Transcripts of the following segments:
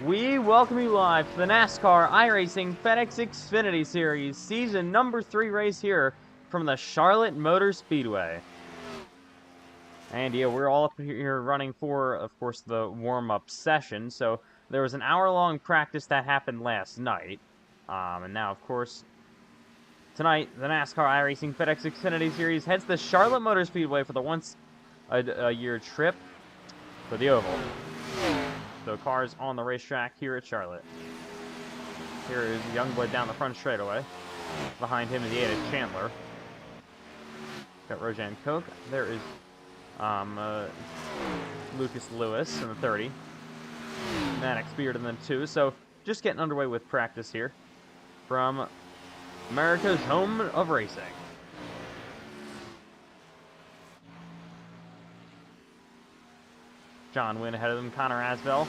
We welcome you live to the NASCAR iRacing FedEx Xfinity Series, season number 3 race here from the Charlotte Motor Speedway. And yeah, we're all up here running for, of course, the warm-up session. So there was an hour-long practice that happened last night. And now, of course, tonight, the NASCAR iRacing FedEx Xfinity Series heads to the Charlotte Motor Speedway for the once-a-year trip for the Oval. So cars on the racetrack here at Charlotte. Here is Youngblood down the front straightaway. Behind him is the 8 Chandler. Got Rojan Koch. There is Lucas Lewis in the 30. Maddox Beard in the 2. So just getting underway with practice here from America's home of racing. John Wynn ahead of them, Connor Asbell.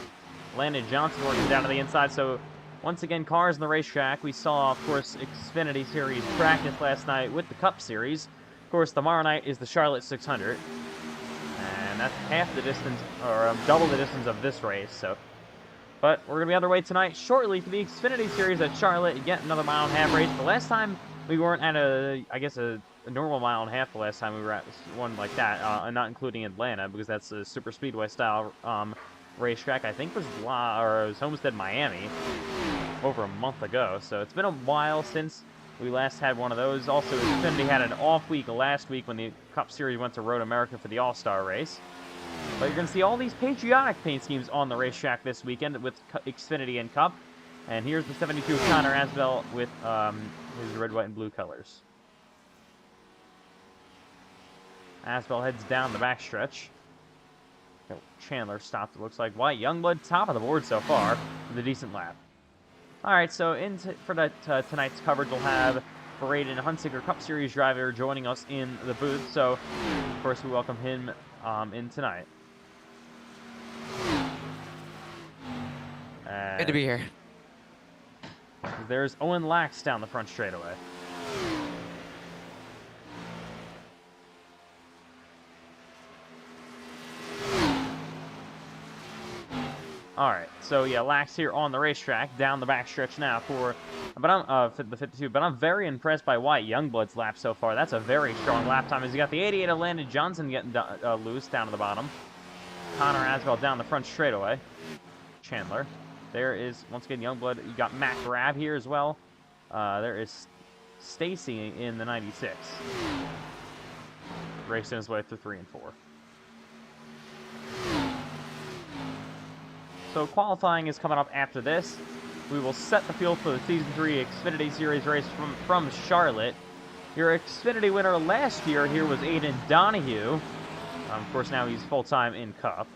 Landon Johnson working down to the inside. So once again, cars in the racetrack. We saw, of course, Xfinity Series practice last night with the Cup Series. Of course, tomorrow night is the Charlotte 600. And that's half the distance, or double the distance of this race. But we're going to be underway tonight shortly for the Xfinity Series at Charlotte. Yet another mile-and-a-half race. The last time we weren't at a normal mile-and-a-half the last time we were at one like that, and not including Atlanta, because that's a super speedway-style racetrack. I think it was Homestead, Miami, over a month ago. So it's been a while since we last had one of those. Also, Xfinity had an off week last week when the Cup Series went to Road America for the All-Star race. But you're going to see all these patriotic paint schemes on the racetrack this weekend with Xfinity and Cup. And here's the 72 Connor Asbell with his red, white, and blue colors. Asbell heads down the backstretch. Chandler stopped, it looks like. White Youngblood top of the board so far with a decent lap. Alright, so for tonight's coverage, we'll have Braden Hunsicker, Cup Series driver, joining us in the booth. So, of course, we welcome him in tonight. Good to be here. There's Owen Lax down the front straightaway. Alright, so yeah, Lax here on the racetrack, down the backstretch now for the 52, but I'm very impressed by White Youngblood's lap so far. That's a very strong lap time, as you got the 88 of Landon Johnson getting loose down to the bottom. Connor Asbell down the front straightaway. Chandler. There is, once again, Youngblood. You got Matt Grab here as well. There is Stacy in the 96. Racing his way through 3 and 4. So qualifying is coming up after this. We will set the field for the Season 3 Xfinity Series race from Charlotte. Your Xfinity winner last year here was Aiden Donahue. Of course, now he's full-time in Cup.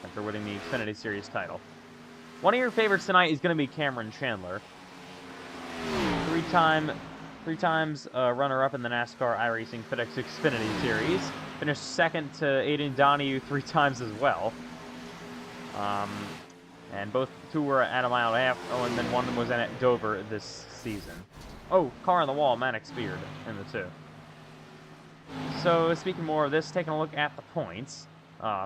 After winning the Xfinity Series title. One of your favorites tonight is going to be Cameron Chandler. Three times runner-up in the NASCAR iRacing FedEx Xfinity Series. Finished second to Aiden Donahue 3 times as well. And two were at a mile and a half. Oh, and then one of them was at Dover this season. Oh, car on the wall, Maddox Beard in the 2. So, speaking more of this, taking a look at the points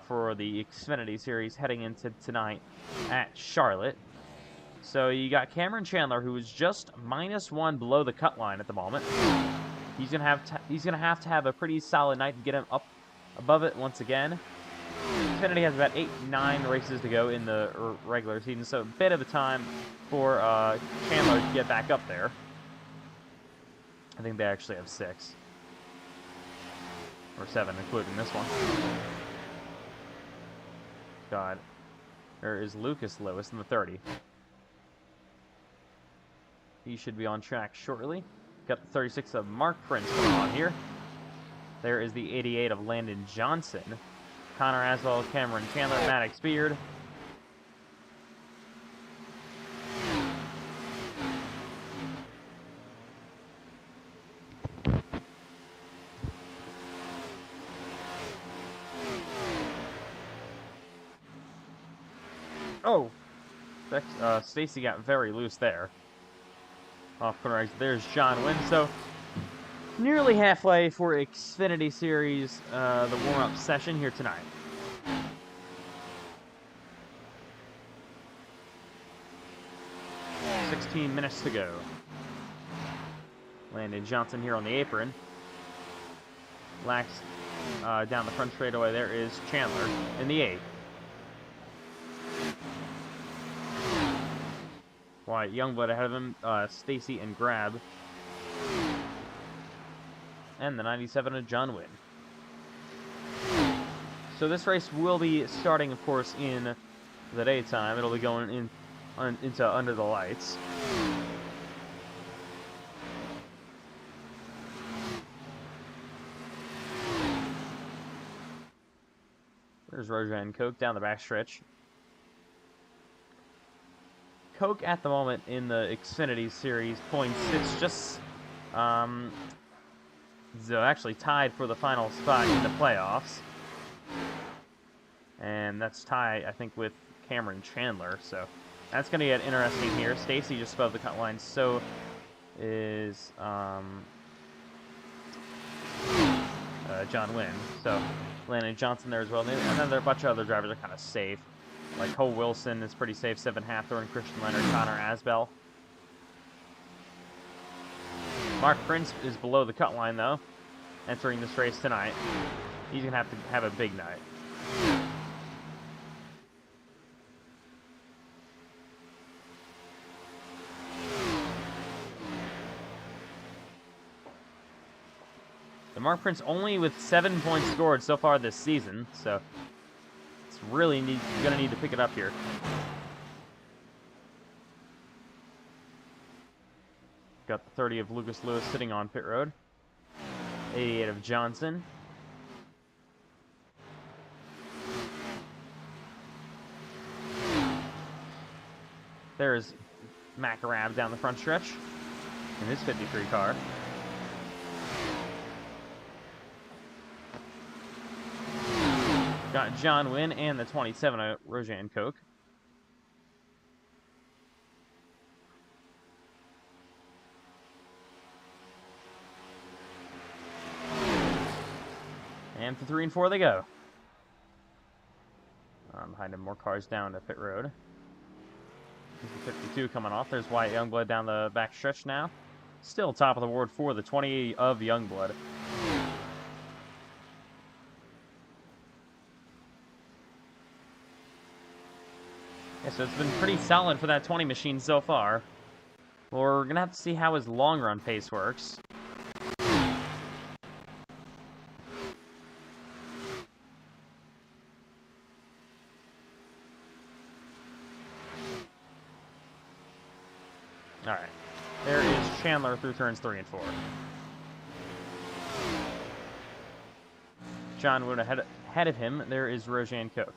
for the Xfinity Series heading into tonight at Charlotte. So, you got Cameron Chandler, who is just -1 below the cut line at the moment. He's gonna have to have a pretty solid night to get him up above it once again. Xfinity has about 8-9 races to go in the regular season, so a bit of a time for Chandler to get back up there. I think they actually have 6 or 7, including this one. God, there is Lucas Lewis in the 30. He should be on track shortly. Got the 36 of Mark Prince going on here. There is the 88 of Landon Johnson. Connor Asbell, Cameron Chandler, Maddox Beard. Oh! Stacy got very loose there. Off corner exit. There's John Wynn. So, nearly halfway for Xfinity Series, the warm-up session here tonight. 16 minutes to go. Landon Johnson here on the apron. Lax down the front straightaway. There is Chandler in the 8th. Wyatt Youngblood ahead of him. Stacy and Grab. And the 97 of John Wynn. So this race will be starting, of course, in the daytime. It'll be going into Under the Lights. There's Rojan Koch down the backstretch. Koch at the moment in the Xfinity Series points, it's just actually tied for the final spot in the playoffs. And that's tied, I think, with Cameron Chandler. So that's going to get interesting here. Stacy just above the cut line. So is John Wynn. So Landon Johnson there as well. And then there are a bunch of other drivers are kind of safe. Like Cole Wilson is pretty safe. 7 Hathorn, Christian Leonard, Connor Asbell. Mark Prince is below the cut line, though, entering this race tonight. He's going to have a big night. Mark Prince only with 7 points scored so far this season, so it's really going to need to pick it up here. Got the 30 of Lucas Lewis sitting on pit road. 88 of Johnson. There's McArab down the front stretch in his 53 car. Got John Wynn and the 27 of Rojan Koch. And for 3 and 4 they go. Behind him, more cars down to pit road. There's the 52 coming off. There's Wyatt Youngblood down the back stretch now. Still top of the board for the 20 of Youngblood. Yeah, so it's been pretty solid for that 20 machine so far. Well, we're going to have to see how his long run pace works. Alright. There is Chandler through turns 3 and 4. John Wood ahead of him. There is Rojan Koch.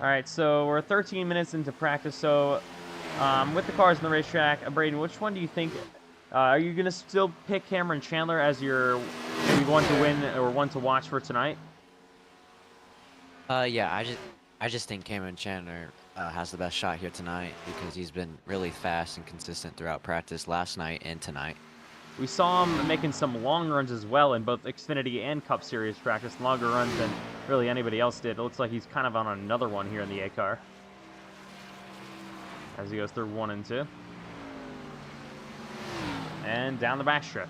Alright, so we're 13 minutes into practice, so with the cars on the racetrack, Braden, which one do you think, are you going to still pick Cameron Chandler as your maybe one to win or one to watch for tonight? Yeah, I just think Cameron Chandler has the best shot here tonight because he's been really fast and consistent throughout practice last night and tonight. We saw him making some long runs as well in both Xfinity and Cup Series practice, longer runs than really anybody else did. It looks like he's kind of on another one here in the A car as he goes through 1 and 2. And down the backstretch.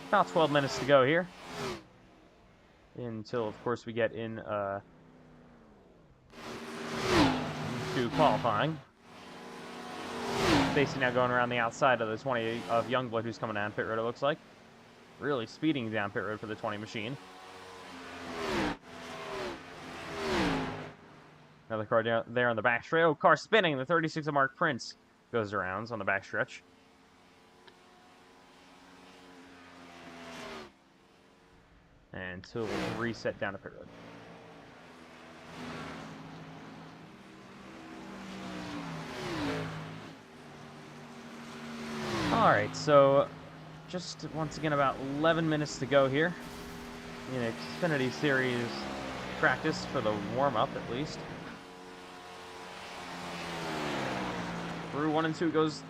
About 12 minutes to go here. Until, of course, we get in to qualifying. Stacy now going around the outside of the 20 of Youngblood, who's coming down pit road, it looks like. Really speeding down pit road for the 20 machine. Another car down there on the back straight. Oh, car spinning. The 36 of Mark Prince goes around on the back stretch. Until reset down to pit road. Alright, so just once again about 11 minutes to go here in Xfinity Series practice for the warm-up at least. Through 1 and 2 goes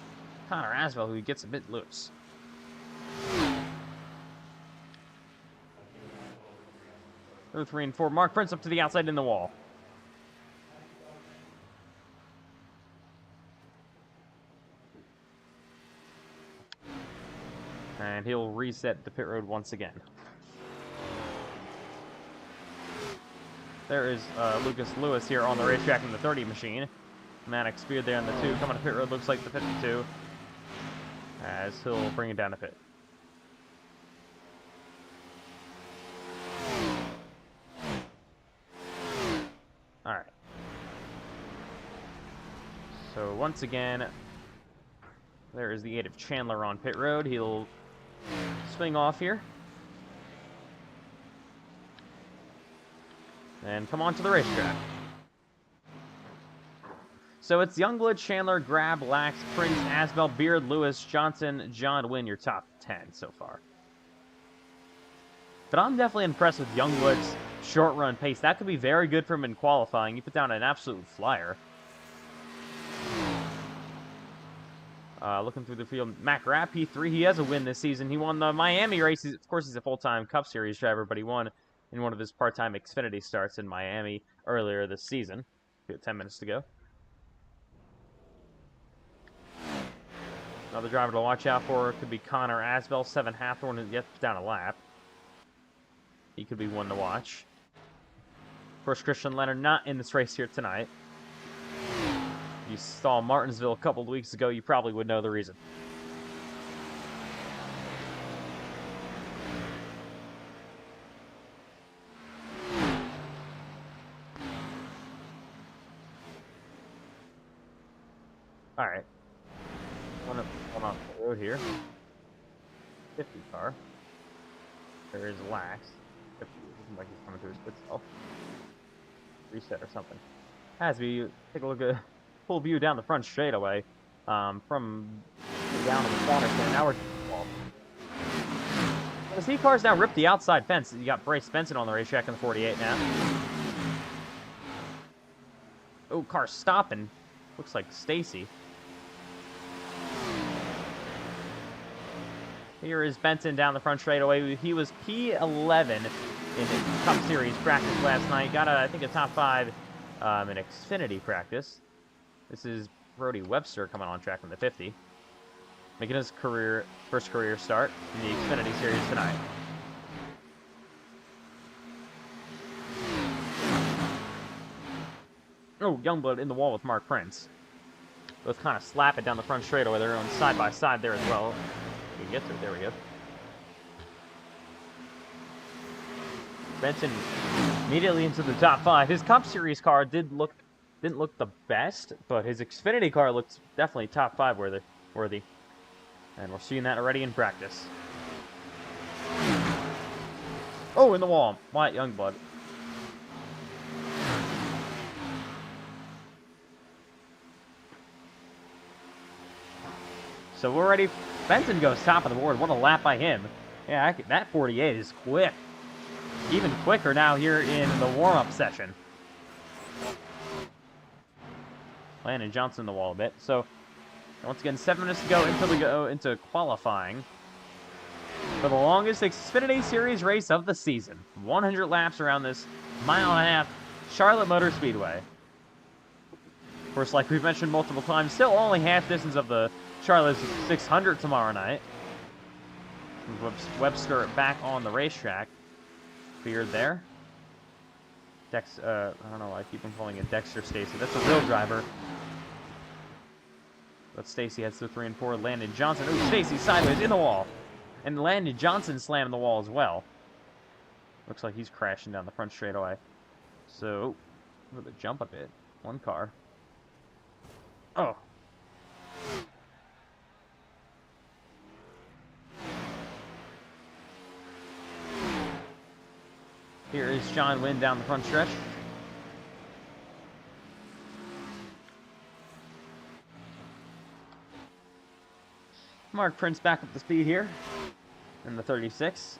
Connor Asbell, who gets a bit loose. Through 3 and 4, Mark Prince up to the outside in the wall. And he'll reset the pit road once again. There is Lucas Lewis here on the racetrack in the 30 machine. Maddox Beard there in the 2. Coming to pit road, looks like the 52. As he'll bring it down to pit. Alright. So once again, there is the 8 of Chandler on pit road. He'll swing off here. And come on to the racetrack. So it's Youngblood, Chandler, Grab, Lax, Prince, Asbell, Beard, Lewis, Johnson, John Wynn, your top 10 so far. But I'm definitely impressed with Youngblood's short run pace. That could be very good for him in qualifying. He put down an absolute flyer. Looking through the field, Mac Rapp, P3, he has a win this season. He won the Miami race. Of course, he's a full-time Cup Series driver, but he won in one of his part-time Xfinity starts in Miami earlier this season. We have 10 minutes to go. Another driver to watch out for could be Connor Asbell, 7 Hathorn, who gets down a lap. He could be one to watch. Of course, Christian Leonard not in this race here tonight. If you saw Martinsville a couple of weeks ago, you probably would know the reason. All right. One off the road here. 50 car. There is Lax. 50. Looks like he's coming to his pit stop. Reset or something. As we take a look at full view down the front straightaway, from down in the corner. So now we're well, the C cars now rip the outside fence. You got Bryce Benson on the racetrack in the 48 now. Oh, car stopping. Looks like Stacy. Here is Benson down the front straightaway. He was P11 in the Cup Series practice last night. Got, I think, a top 5 in Xfinity practice. This is Brody Webster coming on track in the 50. Making his first career start in the Xfinity Series tonight. Oh, Youngblood in the wall with Mark Prince. Both kind of slap it down the front straightaway. They're on side by side there as well. We can get to it. There we go. Benson immediately into the top 5. His Cup Series car didn't look the best, but his Xfinity car looked definitely top 5 worthy. And we're seeing that already in practice. Oh, in the wall. Wyatt Youngblood. So we're ready. Benson goes top of the board. What a lap by him. Yeah, that 48 is quick. Even quicker now here in the warm-up session. Landon Johnson in the wall a bit. So, once again, 7 minutes to go until we go into qualifying for the longest Xfinity Series race of the season. 100 laps around this 1.5-mile Charlotte Motor Speedway. Of course, like we've mentioned multiple times, still only half distance of the Charlotte 600 tomorrow night. Webster back on the racetrack. Beard there. I don't know why I keep on calling it Dexter Stacy. That's a real driver. But Stacy heads to 3 and 4. Landon Johnson. Ooh, Stacy sideways in the wall. And Landon Johnson slammed the wall as well. Looks like he's crashing down the front straightaway. So, with a jump a bit. One car. Oh. Here is John Wynn down the front stretch. Mark Prince back up the speed here in the 36.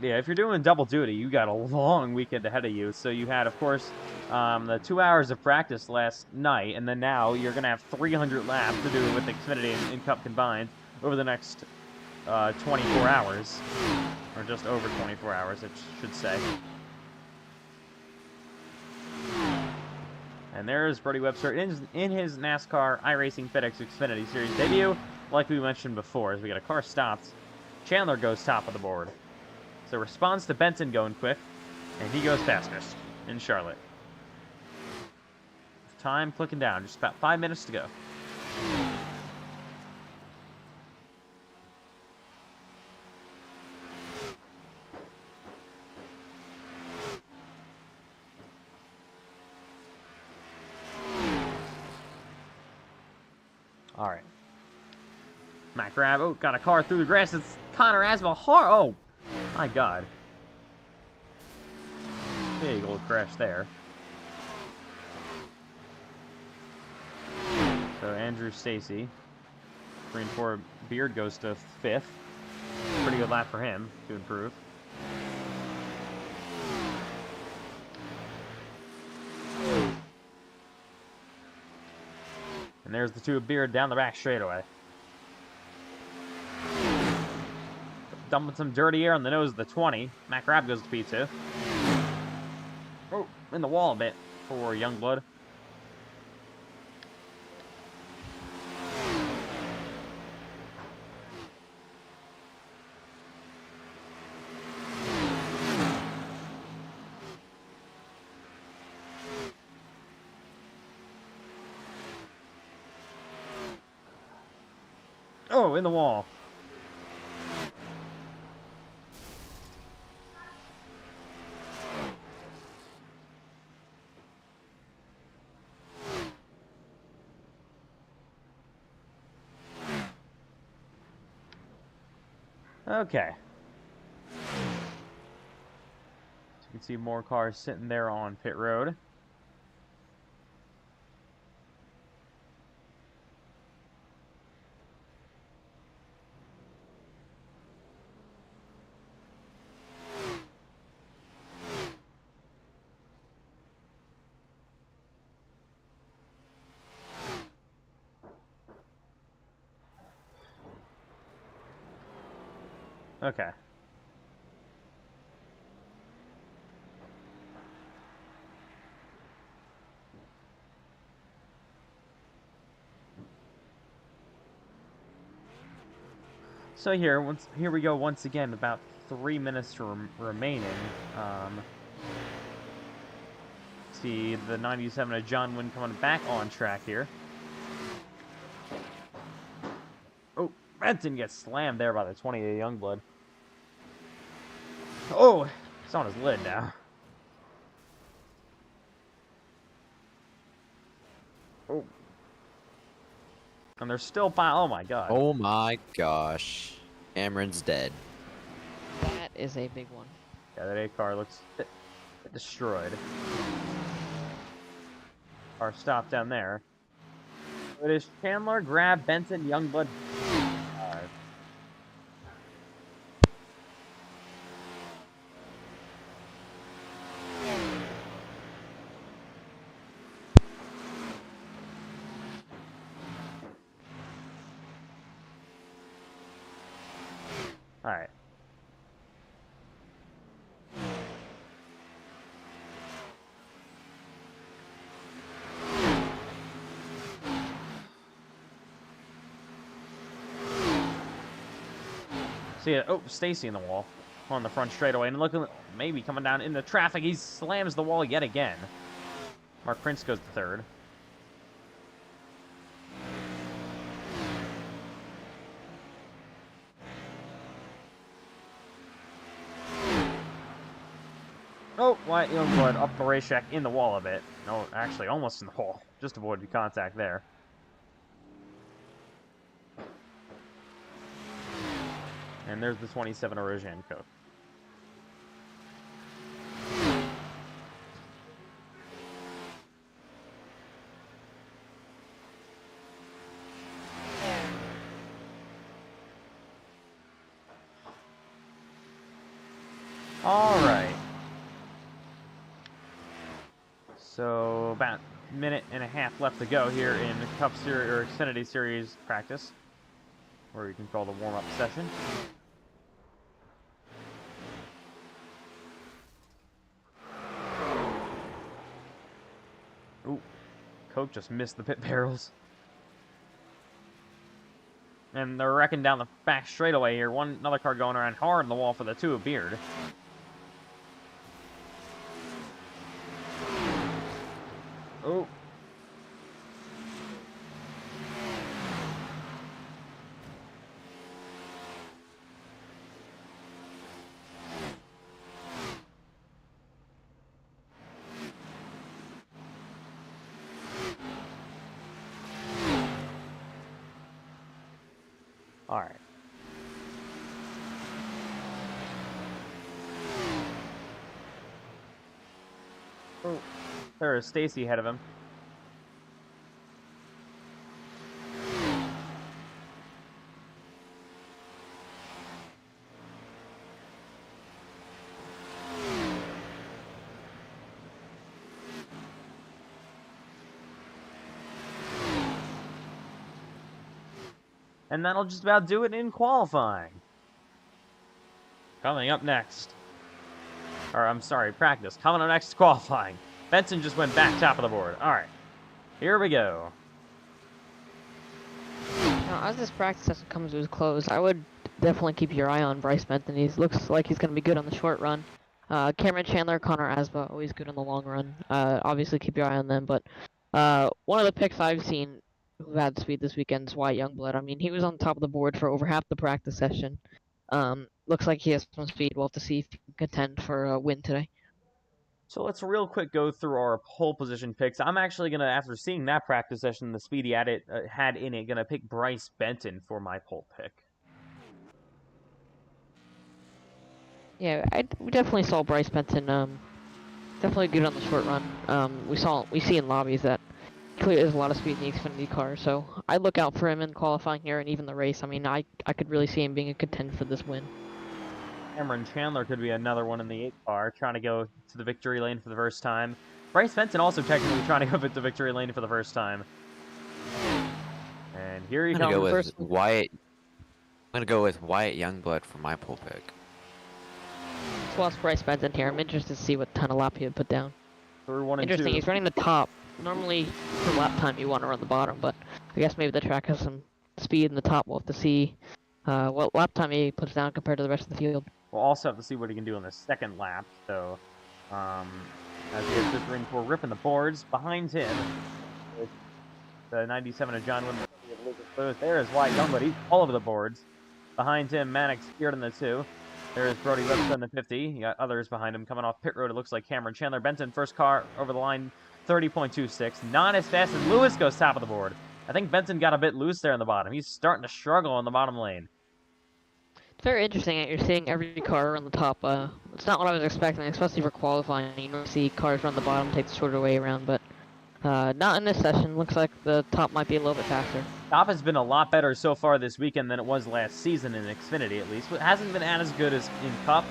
Yeah, if you're doing double duty, you got a long weekend ahead of you. So you had, of course, the 2 hours of practice last night, and then now you're gonna have 300 laps to do with Xfinity and Cup combined over the next 24 hours, or just over 24 hours, it should say. And there's Brody Webster in his NASCAR iRacing FedEx Xfinity Series debut. Like we mentioned before, as we got a car stopped, Chandler goes top of the board. So responds to Benson going quick, and he goes fastest in Charlotte. Time clicking down, just about 5 minutes to go. All right. Matt Grab, oh, got a car through the grass. It's Connor Aswell. Oh, my God. Big old crash there. So Andrew Stacy, 3 and 4. Beard goes to 5th. Pretty good lap for him to improve. And there's the 2 of Beard down the back straightaway. Dumping some dirty air on the nose of the 20. Matt Grab goes to P2. Oh, in the wall a bit for Youngblood. Oh, in the wall. Okay. So you can see more cars sitting there on pit road. Okay. So here we go once again. About 3 minutes remaining. See the 97 of John Wynn coming back on track here. Oh, Benson gets slammed there by the 20 of Youngblood. Oh, it's on his lid now. Oh. And they're still oh my God. Oh my gosh. Cameron's dead. That is a big one. Yeah, that A car looks destroyed. Car stopped down there. It is Chandler, Grab, Benson, Youngblood. All right. See it. Oh, Stacy in the wall on the front straightaway, and looking maybe coming down into traffic. He slams the wall yet again. Mark Prince goes to 3rd. Oh, Wyatt Youngblood up the racetrack in the wall a bit. No, actually, almost in the wall. Just avoided contact there. And there's the 27 of Rozhenko. All right. So about a minute and a half left to go here in the Cup Series or Xfinity Series practice, or you can call the warm-up session. Ooh, Coke just missed the pit barrels. And they're wrecking down the back straightaway here. Another car going around hard in the wall for the 2 of Beard. Oh. All right. Oh, there is Stacy ahead of him. And that'll just about do it in qualifying. Coming up next. Or, I'm sorry, practice. Coming up next, qualifying. Benson just went back top of the board. All right. Here we go. Now, as this practice session comes to a close, I would definitely keep your eye on Bryce Benton. He looks like he's going to be good on the short run. Cameron Chandler, Connor Asba, always good on the long run. Obviously, keep your eye on them. But one of the picks I've seen who had speed this weekend is Wyatt Youngblood. I mean, he was on top of the board for over half the practice session. Looks like he has some speed. We'll have to see if he can contend for a win today. So let's real quick go through our pole position picks. I'm actually going to, after seeing that practice session, the speed he had in it, going to pick Bryce Benton for my pole pick. Yeah, we definitely saw Bryce Benton definitely good on the short run. We see in lobbies that clearly there's a lot of speed in the Xfinity car, so I look out for him in qualifying here and even the race. I mean, I could really see him being a contender for this win. Cameron Chandler could be another one in the 8 car, trying to go to the victory lane for the first time. Bryce Benton also technically trying to go to the victory lane for the first time. And here he I'm comes. gonna go with Wyatt. I'm gonna go with Wyatt Youngblood for my pole pick. Let's watch Bryce Benton here. I'm interested to see what kind of lap he would put down. Through 1 and 2. Interesting, he's running the top. Normally, for lap time, you want to run the bottom, but I guess maybe the track has some speed in the top. We'll have to see what lap time he puts down compared to the rest of the field. We'll also have to see what he can do on the second lap. So, as he has this ring for ripping the boards behind him, with the 97 of John Wynn, Lucas Booth. There is Wyatt Youngblood. He's all over the boards. Behind him, Mannix Beard in the 2. There is Brody Webster in the 50. You got others behind him coming off pit road. It looks like Cameron Chandler. Benton, first car over the line, 30.26. Not as fast as Lewis goes top of the board. I think Benton got a bit loose there in the bottom. He's starting to struggle in the bottom lane. It's very interesting that you're seeing every car on the top. It's not what I was expecting, especially for qualifying. You don't see cars run the bottom, take the shorter way around, but not in this session. Looks like the top might be a little bit faster. Top has been a lot better so far this weekend than it was last season in Xfinity, at least. It hasn't been as good as in Cup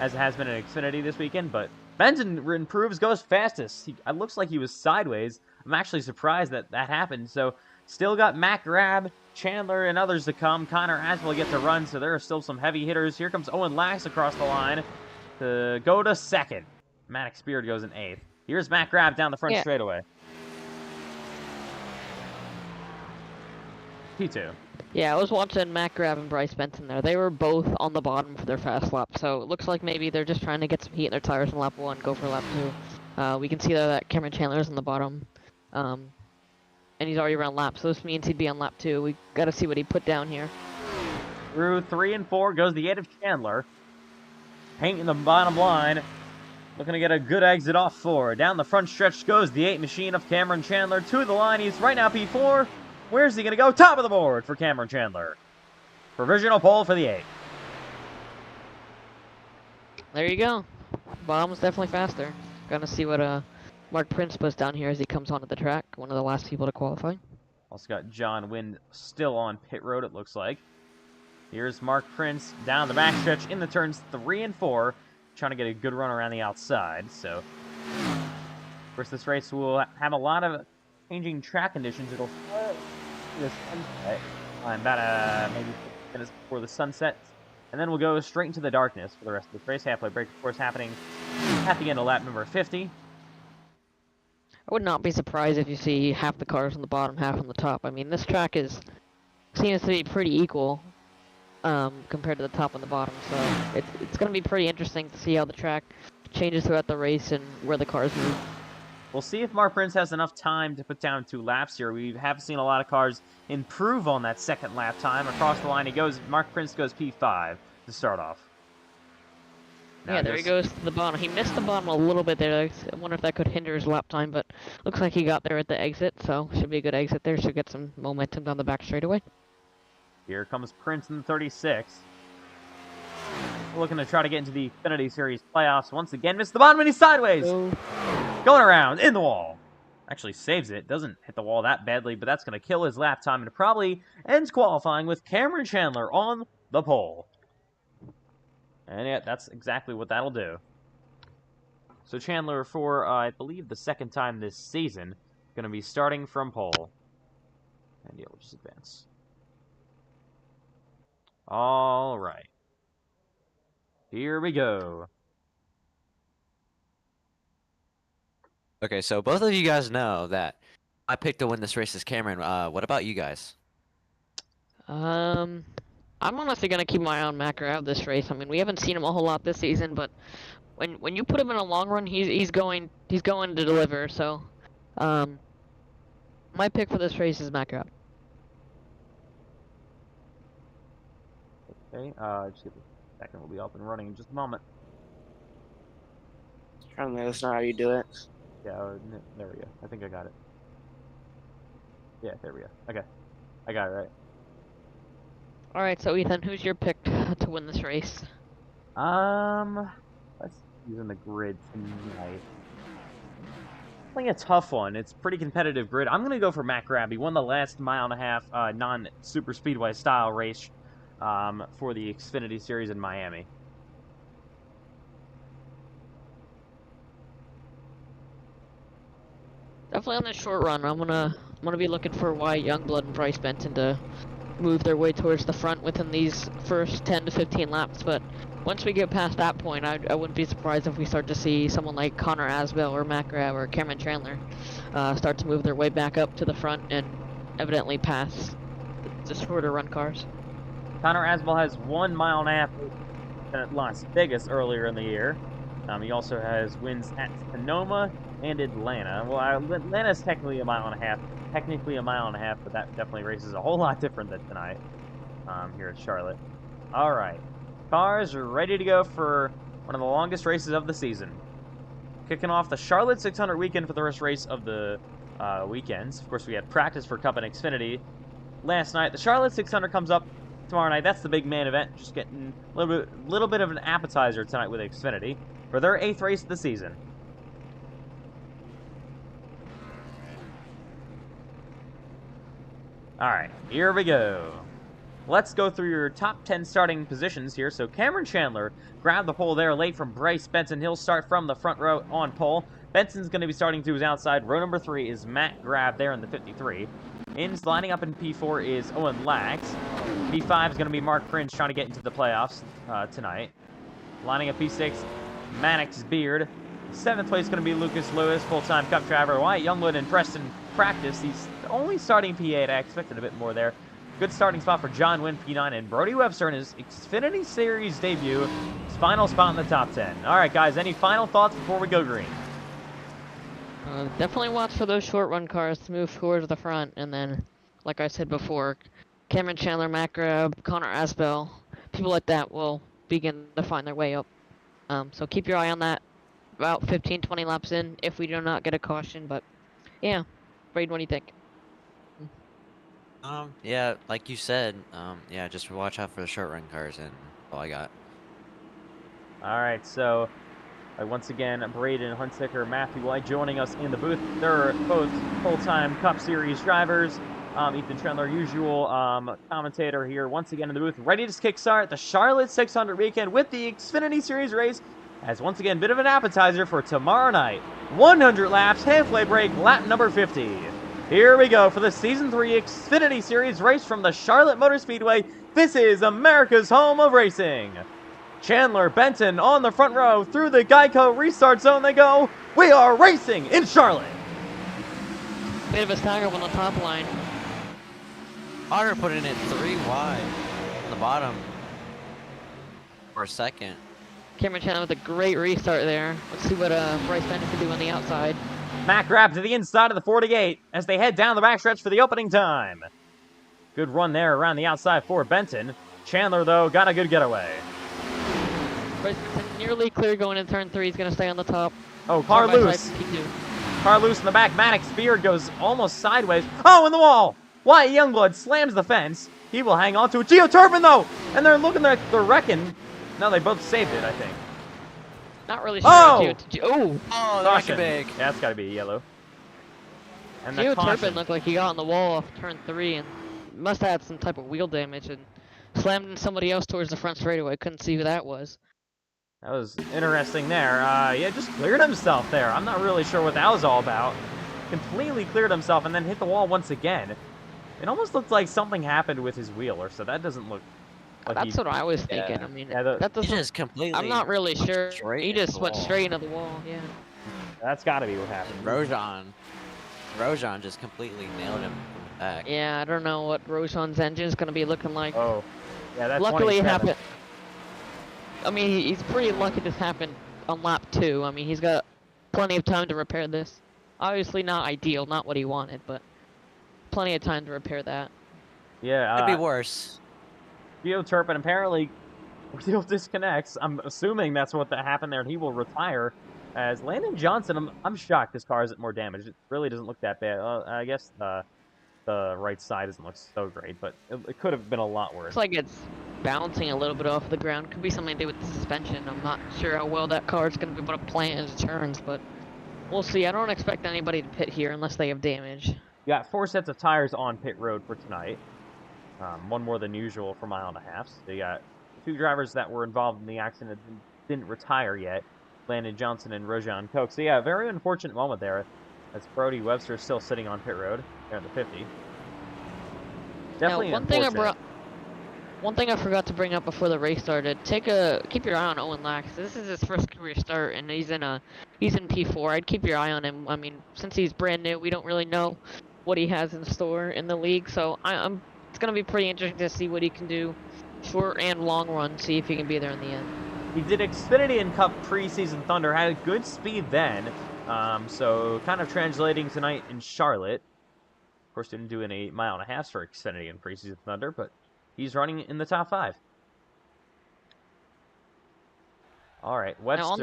as it has been in Xfinity this weekend, but Benton improves, goes fastest. It looks like he was sideways. I'm actually surprised that that happened. So, still got Matt Grab, Chandler, and others to come. Connor Aswell get to run, so there are still some heavy hitters. Here comes Owen Lax across the line to go to second. Mannix Beard goes in 8th. Here's Matt Grab down the front straightaway. P2. Yeah, I was watching Matt Grab and Bryce Benton there. They were both on the bottom for their fast lap, so it looks like maybe they're just trying to get some heat in their tires in lap 1, go for lap 2. We can see that Cameron Chandler's on the bottom, and he's already run laps, so this means he'd be on lap 2. We got to see what he put down here. Through 3 and 4 goes the 8 of Chandler. Painting the bottom line. Looking to get a good exit off 4. Down the front stretch goes the 8 machine of Cameron Chandler to the line. He's right now P4. Where's he going to go? Top of the board for Cameron Chandler. Provisional pole for the 8. There you go. Bottom's definitely faster. Gonna see what Mark Prince puts down here as he comes onto the track. One of the last people to qualify. Also got John Wynn still on pit road, it looks like. Here's Mark Prince down the backstretch in the turns 3 and 4. trying to get a good run around the outside. So, of course, this race will have a lot of changing track conditions. It'll start this sunset, about maybe 6 minutes before the sunset, and then we'll go straight into the darkness for the rest of this race. Halfway break, of course, happening at the end of lap number 50. I would not be surprised if you see half the cars on the bottom, half on the top. I mean, this track seems to be pretty equal compared to the top and the bottom, so it's going to be pretty interesting to see how the track changes throughout the race and where the cars move. We'll see if Mark Prince has enough time to put down 2 laps here. We have seen a lot of cars improve on that second lap time. Across the line he goes. Mark Prince goes P5 to start off. Now yeah, there he goes to the bottom. He missed the bottom a little bit there. I wonder if that could hinder his lap time, but looks like he got there at the exit, so should be a good exit there. Should get some momentum down the back straightaway. Here comes Prince in the 36. Looking to try to get into the Xfinity Series playoffs. Once again, missed the bottom and he's sideways. Oh. Going around in the wall. Actually saves it. Doesn't hit the wall that badly, but that's going to kill his lap time and probably ends qualifying with Cameron Chandler on the pole. And yeah, that's exactly what that'll do. So Chandler, for I believe the second time this season, going to be starting from pole. And yeah, we'll just advance. All right. Here we go. Okay, so both of you guys know that I picked to win this race as Cameron. What about you guys? I'm honestly gonna keep my eye on Macker out of this race. I mean, we haven't seen him a whole lot this season, but when you put him in a long run, he's going to deliver. So, my pick for this race is Macker out. Okay, just give it a second. We'll be up and running in just a moment. Trying to let us know how you do it. Yeah, there we go. I think I got it. Yeah, there we go. Okay. I got it right. Alright, so Ethan, who's your pick to win this race? Let's use in the grid tonight. I think a tough one. It's pretty competitive grid. I'm gonna go for Matt Grab. He won the last mile and a half non-super speedway style race for the Xfinity Series in Miami. Definitely on the short run, I'm gonna be looking for Wyatt Youngblood and Bryce Benton to move their way towards the front within these first 10 to 15 laps. But once we get past that point, I wouldn't be surprised if we start to see someone like Connor Asbell or Matt Grab or Cameron Chandler start to move their way back up to the front and evidently pass the shorter run cars. Connor Asbell has 1 mile and a half at Las Vegas earlier in the year. He also has wins at Sonoma and Atlanta. Well, Atlanta's technically a mile and a half. But that definitely races a whole lot different than tonight here at Charlotte. All right. Cars are ready to go for one of the longest races of the season. Kicking off the Charlotte 600 weekend for the first race of the weekends. Of course, we had practice for Cup and Xfinity last night. The Charlotte 600 comes up tomorrow night. That's the big main event. Just getting a little bit of an appetizer tonight with Xfinity for their 8th race of the season. Alright, here we go. Let's go through your top 10 starting positions here. So Cameron Chandler grabbed the pole there late from Bryce Benton. He'll start from the front row on pole. Benson's going to be starting to his outside. Row number 3 is Matt Grab there in the 53. Lining up in P4 is Owen Lax. P5 is going to be Mark Prince trying to get into the playoffs tonight. Lining up P6, Maddox Beard. 7th place is going to be Lucas Lewis, full-time Cup driver. Wyatt Youngblood and Preston Practice. He's only starting P8. I expected a bit more there. Good starting spot for John Wynn, P9, and Brody Webster in his Xfinity Series debut. His final spot in the top 10. All right, guys, any final thoughts before we go green? Definitely watch for those short run cars to move towards the front, and then, like I said before, Cameron Chandler, Matt Grab, Connor Asbell, people like that will begin to find their way up. So keep your eye on that about 15-20 laps in if we do not get a caution, but yeah. Braden, what do you think? Yeah, like you said, yeah, just watch out for the short run cars, and all I got. All right, so once again, Braden Hunsicker, Matthew White joining us in the booth. They're both full-time Cup Series drivers. Ethan Chandler, usual commentator here, once again in the booth, ready to kickstart the Charlotte 600 weekend with the Xfinity Series race as once again, bit of an appetizer for tomorrow night. 100 laps, halfway break, lap number 50. Here we go for the Season 3 Xfinity Series race from the Charlotte Motor Speedway. This is America's home of racing. Chandler, Benton on the front row. Through the Geico restart zone they go. We are racing in Charlotte. Bit of a stagger up on the top line. Otter putting it 3 wide on the bottom for a second. Cameron Chandler with a great restart there. Let's see what Bryce Benton can do on the outside. Matt grabs to the inside of the 48 as they head down the backstretch for the opening time. Good run there around the outside for Benton. Chandler, though, got a good getaway. Bryce Benton nearly clear going into turn 3. He's going to stay on the top. Oh, car loose. Car loose in the back. Maddox Beard goes almost sideways. Oh, in the wall! Wyatt Youngblood slams the fence. He will hang on to it. Gio Turpin, though! And they're looking like they're wrecking. No, they both saved it, I think. Not really sure. Oh! Oh, that's big. Yeah, that's got to be a yellow. And the Gio caution. Turpin looked like he got on the wall off turn 3 and must have had some type of wheel damage and slammed into somebody else towards the front straightaway. Couldn't see who that was. That was interesting there. Yeah, just cleared himself there. I'm not really sure what that was all about. Completely cleared himself and then hit the wall once again. It almost looked like something happened with his wheel, or so that doesn't look like That's what I was thinking. Yeah. I mean, Yeah, that He doesn't. just completely. I'm not really went sure. straight He into just the went wall. straight into the wall. Yeah. That's got to be what happened. Rojan just completely nailed him from the back. Yeah, I don't know what Roshan's engine is going to be looking like. Oh, yeah, that's Luckily, it 27. happened. I mean, he's pretty lucky this happened on lap 2. I mean, he's got plenty of time to repair this. Obviously, not ideal, not what he wanted, but plenty of time to repair that. Yeah, Could be worse. Gio Turpin apparently wheel disconnects. I'm assuming that's what that happened there, and he will retire. As Landon Johnson, I'm shocked this car isn't more damaged. It really doesn't look that bad. I guess the right side doesn't look so great, but it could have been a lot worse. Looks like it's bouncing a little bit off the ground. Could be something to do with the suspension. I'm not sure how well that car is going to be able to plant as it turns, but we'll see. I don't expect anybody to pit here unless they have damage. You got 4 sets of tires on pit road for tonight. One more than usual for mile and a half. So you got 2 drivers that were involved in the accident that didn't retire yet. Landon Johnson and Rojan Koch. So yeah, very unfortunate moment there. As Brody Webster is still sitting on pit road there at the 50. Definitely now, one thing I forgot to bring up before the race started. Keep your eye on Owen Lax. This is his first career start, and he's in P4. I'd keep your eye on him. I mean, since he's brand new, we don't really know what he has in store in the league. So it's gonna be pretty interesting to see what he can do, short and long run. See if he can be there in the end. He did Xfinity and Cup preseason Thunder. Had good speed then. So kind of translating tonight in Charlotte. Of course, didn't do any mile and a half for Xfinity and preseason Thunder, but he's running in the top 5. All right, Webster. Now on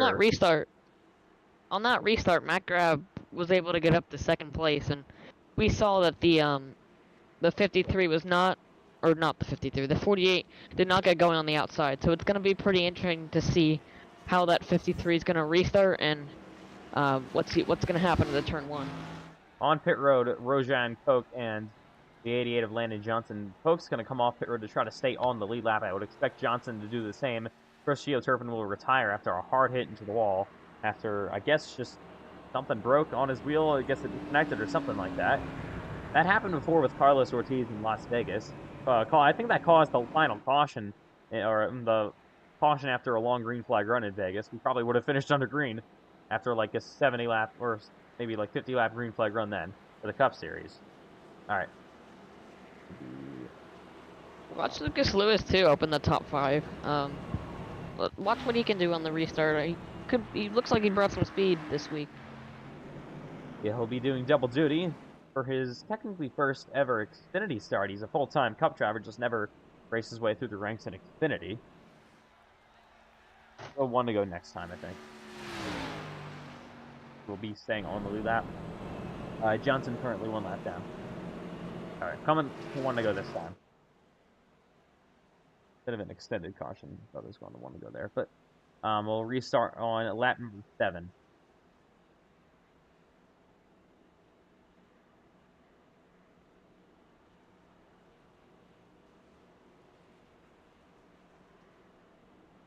that restart, Matt Grab was able to get up to 2nd place, and we saw that the 53 was not, or not the 53, the 48 did not get going on the outside. So it's going to be pretty interesting to see how that 53 is going to restart and what's going to happen to the turn 1. On pit road, Rojan Koch and the 88 of Landon Johnson. Koch's going to come off pit road to try to stay on the lead lap. I would expect Johnson to do the same. First, Gio Turpin will retire after a hard hit into the wall. After, I guess, just something broke on his wheel. I guess it disconnected or something like that. That happened before with Carlos Ortiz in Las Vegas. I think that caused the final caution, or the caution after a long green flag run in Vegas. We probably would have finished under green after like a 70 lap or maybe like 50 lap green flag run then for the Cup Series. All right. Watch Lucas Lewis too open the top 5. Watch what he can do on the restart. He looks like he brought some speed this week. Yeah, he'll be doing double duty for his technically first ever Xfinity start. He's a full-time Cup driver, just never raced his way through the ranks in Xfinity. Well, 1 to go next time, I think. We'll be staying on the lead lap. Johnson currently 1 lap down. All right, coming to 1 to go this time. Bit of an extended caution. Thought it was going to 1 to go there, but we'll restart on lap number 7.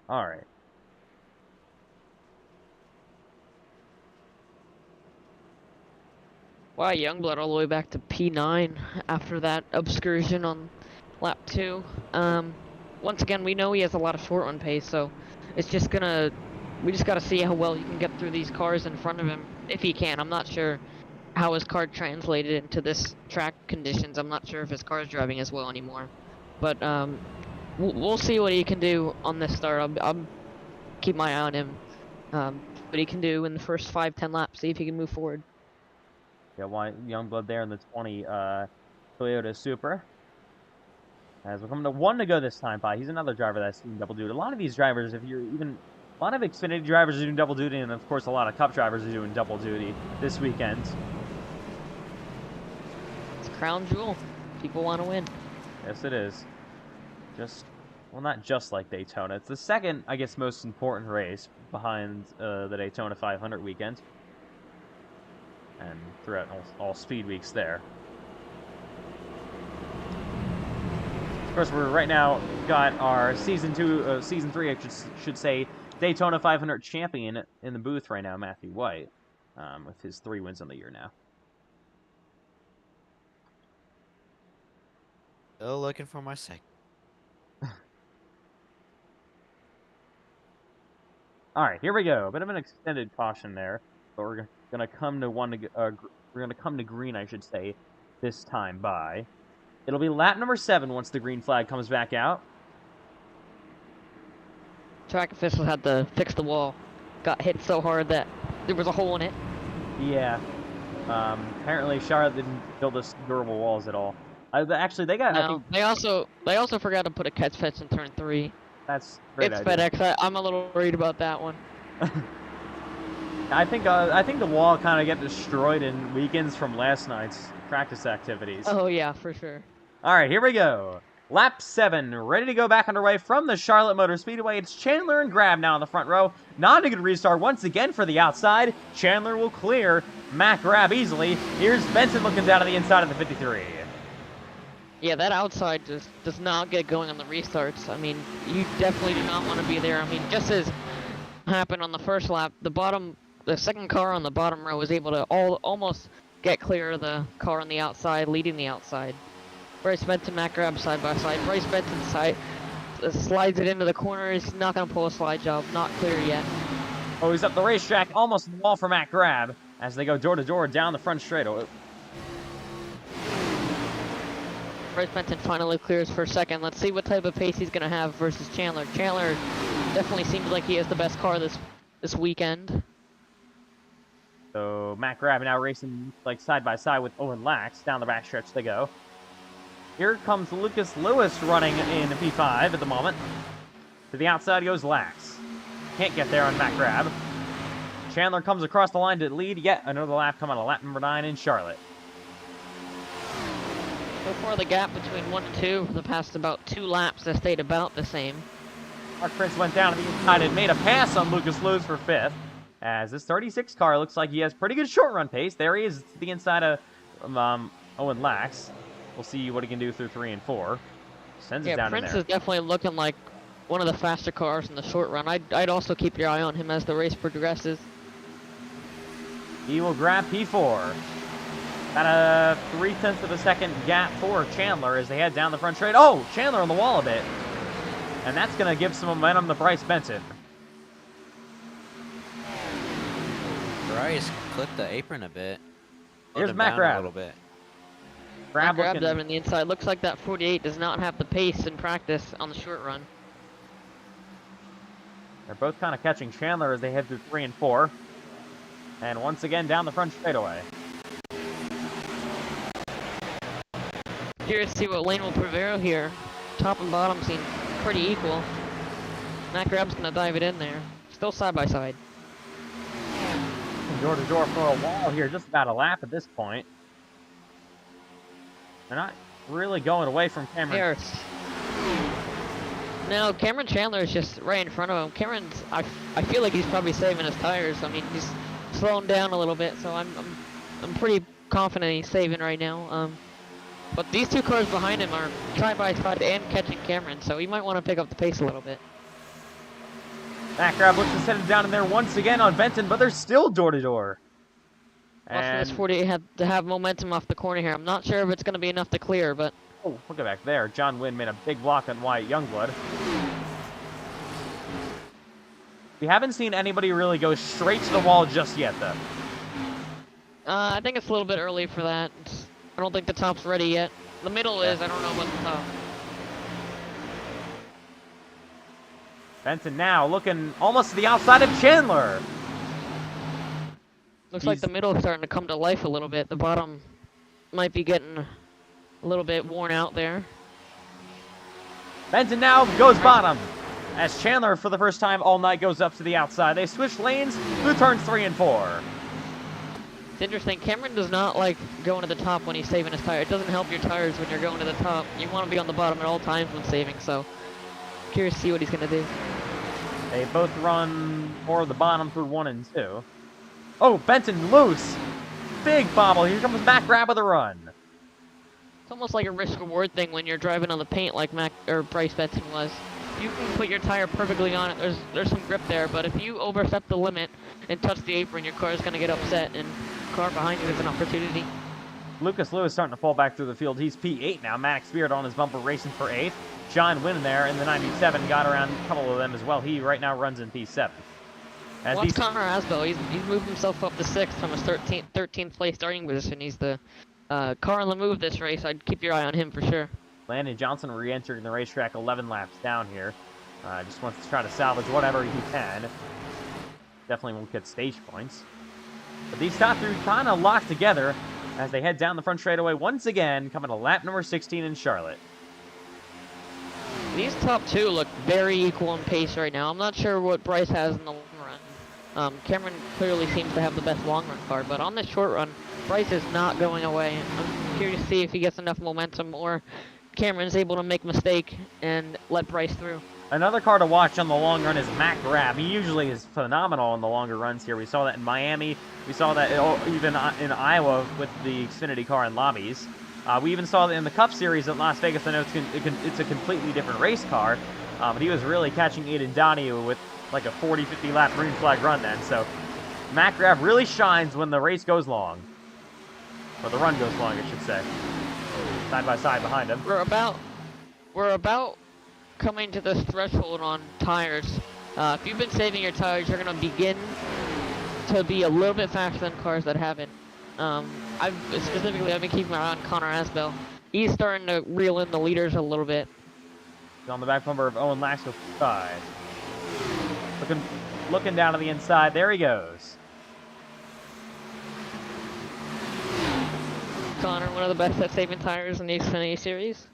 All right. Wow, Youngblood all the way back to P9 after that excursion on lap 2. Once again, we know he has a lot of short run pace, so it's just gonna... We just gotta see how well he can get through these cars in front of him, if he can. I'm not sure how his car translated into this track conditions. I'm not sure if his car is driving as well anymore. But, we'll see what he can do on this start. I'll keep my eye on him. What he can do in the first 5-10 laps, see if he can move forward. Yeah, Youngblood there in the 20 Toyota Supra. As we're coming to 1 to go this time by. He's another driver that's doing double duty. A lot of these drivers, a lot of Xfinity drivers are doing double duty, and of course a lot of Cup drivers are doing double duty this weekend. It's a crown jewel. People want to win. Yes, it is. Well, not just like Daytona. It's the second, I guess, most important race behind the Daytona 500 weekend. And throughout all speed weeks there. Of course, we're right now got our season 3, I should say, Daytona 500 champion in the booth right now, Matthew White, with his 3 wins on the year now. Still looking for my second. All right, here we go. A bit of an extended caution there, but we're gonna come to we're gonna come to green, I should say, this time by. It'll be lap number 7 once the green flag comes back out. Track officials had to fix the wall. Got hit so hard that there was a hole in it. Yeah. Apparently Charlotte didn't build us durable walls at all. Actually, they got. No, I think they also forgot to put a catch fence in turn 3. that's a great It's idea. FedEx. I'm a little worried about that one. I think the wall kind of got destroyed in weekends from last night's practice activities. Oh yeah, for sure. All right, here we go. Lap 7, ready to go back underway from the Charlotte Motor Speedway. It's Chandler and Grab now in the front row. Not a good restart once again for the outside. Chandler will clear Matt Grab easily. Here's Benson looking down to the inside of the 53. Yeah, that outside just does not get going on the restarts. I mean, you definitely do not want to be there. I mean, just as happened on the first lap, the second car on the bottom row was able to almost get clear of the car on the outside, leading the outside. Bryce Benson, Matt Grab side by side. Bryce Benson slides it into the corner. He's not going to pull a slide job. Not clear yet. Oh, he's up the racetrack, almost the wall for Matt Grab as they go door to door down the front straightaway. Bryce Benson finally clears for second. Let's see what type of pace he's going to have versus Chandler. Chandler definitely seems like he has the best car this weekend. So Matt Grab now racing like side by side with Owen Lax. Down the backstretch they go. Here comes Lucas Lewis running in P5 at the moment. To the outside goes Lax. Can't get there on Matt Grab. Chandler comes across the line to lead yet another lap coming on lap number 9 in Charlotte. So far the gap between 1 and 2 for the past about 2 laps has stayed about the same. Mark Prince went down to the inside and made a pass on Lucas Lewis for 5th. As this 36 car looks like he has pretty good short run pace. There he is to the inside of Owen Lax. We'll see what he can do through 3 and 4. Sends it down Prince in there. is definitely looking like one of the faster cars in the short run. I'd also keep your eye on him as the race progresses. He will grab P4. About a 0.3 of a second gap for Chandler as they head down the front straight. Oh, Chandler on the wall a bit. And that's going to give some momentum to Bryce Benson. Bryce clipped the apron a bit. Here's Slowed him Matt down Grab. a little bit. Grab Grab looking. on the inside. Looks like that 48 does not have the pace in practice on the short run. They're both kind of catching Chandler as they head through 3 and 4. And once again down the front straightaway. Curious to see what lane will prevail here. Top and bottom seem pretty equal. Matt Grab's gonna dive it in there. Still side by side. Door to door for a while here, just about a lap at this point. They're not really going away from Cameron. Harris. No, Cameron Chandler is just right in front of him. Cameron's, I feel like he's probably saving his tires. I mean, he's slowing down a little bit, so I'm pretty confident he's saving right now. But these 2 cars behind him are side by side and catching Cameron, so he might want to pick up the pace a little bit. Matt Grab looks to set it down in there once again on Benton, but they're still door to door. Watching this And 48 had to have momentum off the corner here. I'm not sure if it's going to be enough to clear, but oh, look at back there. John Wynn made a big block on Wyatt Youngblood. We haven't seen anybody really go straight to the wall just yet, though. I think it's a little bit early for that. I don't think the top's ready yet. The middle is, I don't know about the top. Benson now looking almost to the outside of Chandler. Looks like He's- the middle is starting to come to life a little bit. The bottom might be getting a little bit worn out there. Benson now goes bottom. As Chandler, for the first time all night, goes up to the outside. They switch lanes through turns 3 and 4. It's interesting. Cameron does not like going to the top when he's saving his tire. It doesn't help your tires when you're going to the top. You want to be on the bottom at all times when saving, so curious to see what he's going to do. They both run for the bottom through 1 and 2. Oh, Benson loose. Big bobble. Here comes Matt Grab with a run. It's almost like a risk-reward thing when you're driving on the paint like Bryce Benson was. You can put your tire perfectly on it. There's some grip there, but if you overstep the limit and touch the apron, your car is going to get upset, and the car behind you has an opportunity. Lucas Lewis starting to fall back through the field. He's P8 now. Max Beard on his bumper racing for 8th. John Wynn there in the 97 got around a couple of them as well. He right now runs in P7. As Watch these... Connor Asbell. He's moved himself up to 6th from his 13th place starting position. He's the car on the move this race. I'd keep your eye on him for sure. Landon Johnson re-entering the racetrack 11 laps down here. Just wants to try to salvage whatever he can. Definitely won't get stage points. But these top three kind of locked together as they head down the front straightaway once again, coming to lap number 16 in Charlotte. These top two look very equal in pace right now. I'm not sure what Bryce has in the long run. Cameron clearly seems to have the best long run car, but on this short run, Bryce is not going away. I'm curious to see if he gets enough momentum or Cameron's able to make a mistake and let Bryce through. Another car to watch on the long run is Matt Grab. He usually is phenomenal on the longer runs here. We saw that in Miami. We saw that even in Iowa with the Xfinity car in lobbies. We even saw that in the Cup Series at Las Vegas. I know it's a completely different race car, but he was really catching Aiden Donahue with like a 40-50 lap green flag run then. So Matt Grab really shines when the race goes long. Or the run goes long, I should say. Side by side behind him. We're about coming to this threshold on tires. If you've been saving your tires, you're going to begin to be a little bit faster than cars that haven't. I've been keeping my eye on Connor Asbell. He's starting to reel in the leaders a little bit. He's on the back bumper of Owen Lax's side. Looking down to the inside. There he goes. Connor, one of the best at saving tires in the Xfinity series.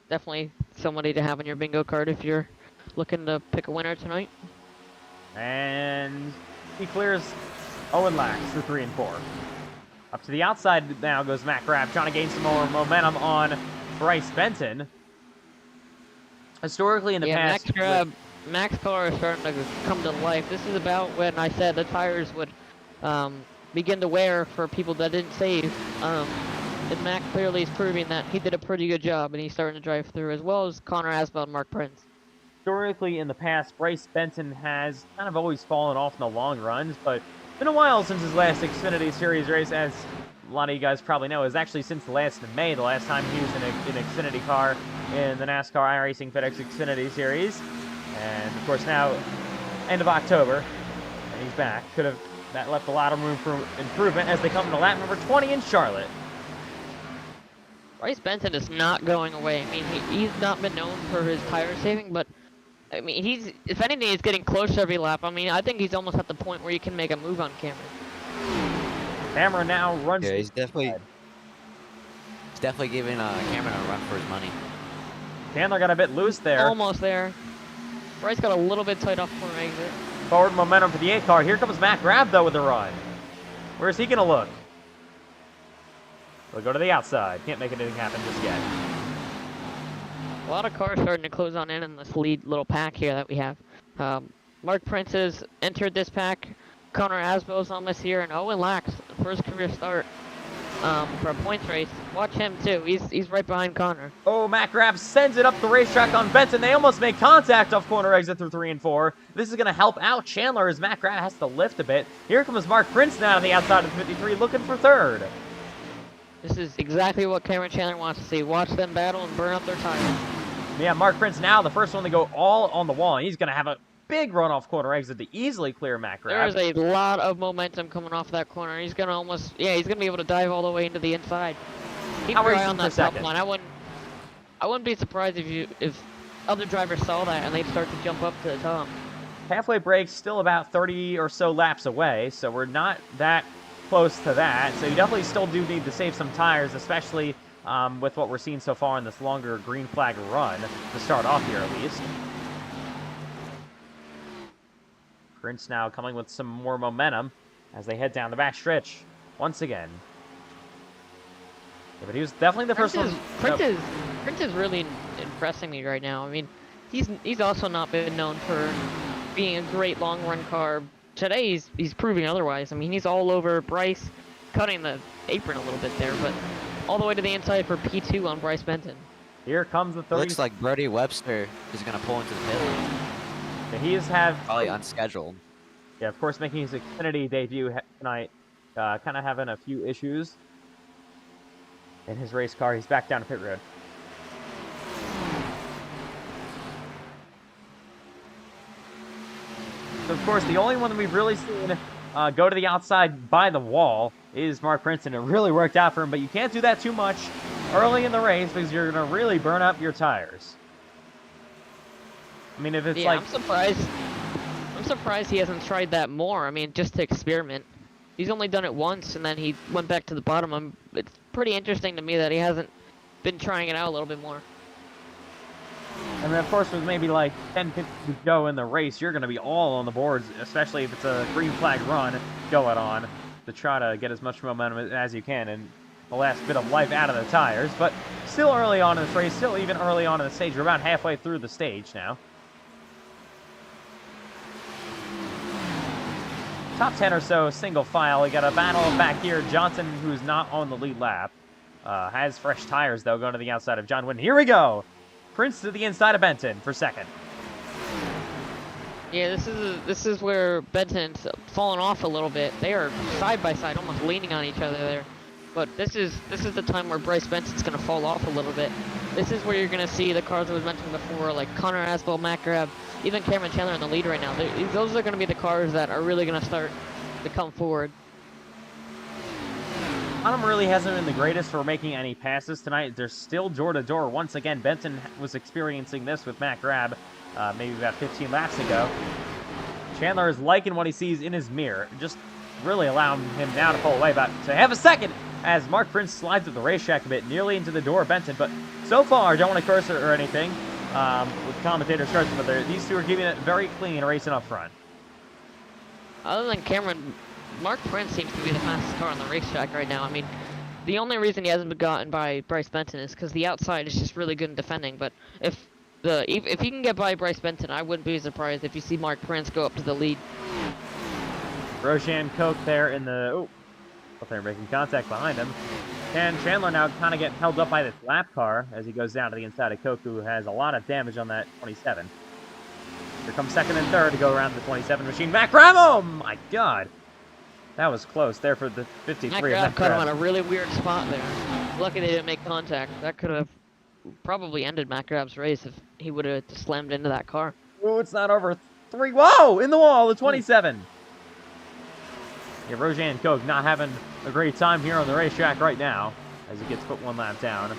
Definitely somebody to have on your bingo card if you're looking to pick a winner tonight. And he clears Owen Lax through 3 and 4. Up to the outside now goes Matt Grab, trying to gain some more momentum on Bryce Benton. Historically in the past... Max car is starting to come to life. This is about when I said the tires would begin to wear for people that didn't save. And Mac clearly is proving that he did a pretty good job, and he's starting to drive through, as well as Connor Asbell and Mark Prince. Historically, in the past, Bryce Benton has kind of always fallen off in the long runs, but it's been a while since his last Xfinity Series race, as a lot of you guys probably know. It was actually since last May, the last time he was in an Xfinity car in the NASCAR iRacing FedEx Xfinity Series. And, of course, now, end of October, and he's back. That left a lot of room for improvement as they come to lap number 20 in Charlotte. Bryce Benton is not going away. I mean, he's not been known for his tire saving, but I mean, if anything, he's getting closer every lap. I mean, I think he's almost at the point where you can make a move on Cameron. Cameron now runs. Yeah, he's definitely giving Cameron a run for his money. Chandler got a bit loose there. Almost there. Bryce got a little bit tight off corner exit. Forward momentum for the 8 car. Here comes Matt Grab, though, with the run. Where's he going to look? We'll go to the outside. Can't make anything happen just yet. A lot of cars starting to close on in this lead little pack here that we have. Mark Prince has entered this pack. Connor Asbell's almost here, and Owen Lax, first career start. for a points race. Watch him too. He's right behind Connor. Oh, Matt Grab sends it up the racetrack on Benton. They almost make contact off corner exit through 3 and 4. This is going to help out Chandler as Matt Grab has to lift a bit. Here comes Mark Prince now to the outside of the 53, looking for third. This is exactly what Cameron Chandler wants to see. Watch them battle and burn up their tires. Yeah, Mark Prince now the first one to go all on the wall. He's going to have a big run off corner exit to easily clear Matt Grab. There's a lot of momentum coming off that corner. He's gonna almost, yeah, he's gonna be able to dive all the way into the inside. Keep your eye on that top line. I wouldn't be surprised if other drivers saw that and they'd start to jump up to the top. Halfway break still about 30 or so laps away, so we're not that close to that. So you definitely still do need to save some tires, especially with what we're seeing so far in this longer green flag run to start off here at least. Prince now coming with some more momentum as they head down the back stretch once again. Yeah, but he was definitely the first one. Prince is really impressing me right now. I mean, he's also not been known for being a great long run car. Today he's proving otherwise. I mean, he's all over Bryce, cutting the apron a little bit there, but all the way to the inside for P2 on Bryce Benton. Here comes the 30. Looks like Brody Webster is gonna pull into the pit lane. Yeah, he is Probably unscheduled. Yeah, of course, making his Xfinity debut tonight, kind of having a few issues in his race car. He's back down to pit road. So, of course, the only one that we've really seen go to the outside by the wall is Mark Princeton. It really worked out for him, but you can't do that too much early in the race because you're going to really burn up your tires. I mean, if it's like... I'm surprised he hasn't tried that more. I mean, just to experiment. He's only done it once, and then he went back to the bottom. It's pretty interesting to me that he hasn't been trying it out a little bit more. I mean, of course, with maybe like 10 to go in the race, you're going to be all on the boards, especially if it's a green flag run going on, to try to get as much momentum as you can and the last bit of life out of the tires. But still early on in this race, still even early on in the stage. We're about halfway through the stage now. Top 10 or so, single file. We got a battle back here. Johnson, who's not on the lead lap, has fresh tires, though, going to the outside of John Wooden. Here we go! Prince to the inside of Benton for second. Yeah, this is where Benton's fallen off a little bit. They are side by side, almost leaning on each other there. But this is the time where Bryce Benson's going to fall off a little bit. This is where you're going to see the cars that was mentioned before, like Connor Asbell, Matt Grab, even Cameron Chandler in the lead right now. Those are going to be the cars that are really going to start to come forward. Bonham really hasn't been the greatest for making any passes tonight. They're still door-to-door. Once again, Benton was experiencing this with Matt Grab maybe about 15 laps ago. Chandler is liking what he sees in his mirror, just really allowing him now to pull away. But to have a second as Mark Prince slides up the racetrack a bit, nearly into the door of Benton. But so far, don't want to curse or anything with commentators cursing, but these two are keeping it very clean, racing up front. Other than Cameron, Mark Prince seems to be the fastest car on the racetrack right now. I mean, the only reason he hasn't been gotten by Bryce Benton is because the outside is just really good in defending. But if he can get by Bryce Benton, I wouldn't be surprised if you see Mark Prince go up to the lead. Roshan Koch there in the... Oh, they're making contact behind him. And Chandler now kind of getting held up by this lap car as he goes down to the inside of Koch, who has a lot of damage on that 27. Here comes second and third to go around the 27 machine. Matt Graham! Oh my god! That was close there for the 53. Matt Graham caught him on a really weird spot there. Lucky they didn't make contact. That could have probably ended Matt Graham's race if he would have slammed into that car. Oh, it's not over. Three. Whoa! In the wall, the 27. Yeah, Roshan Koch not having a great time here on the racetrack right now as he gets put one lap down.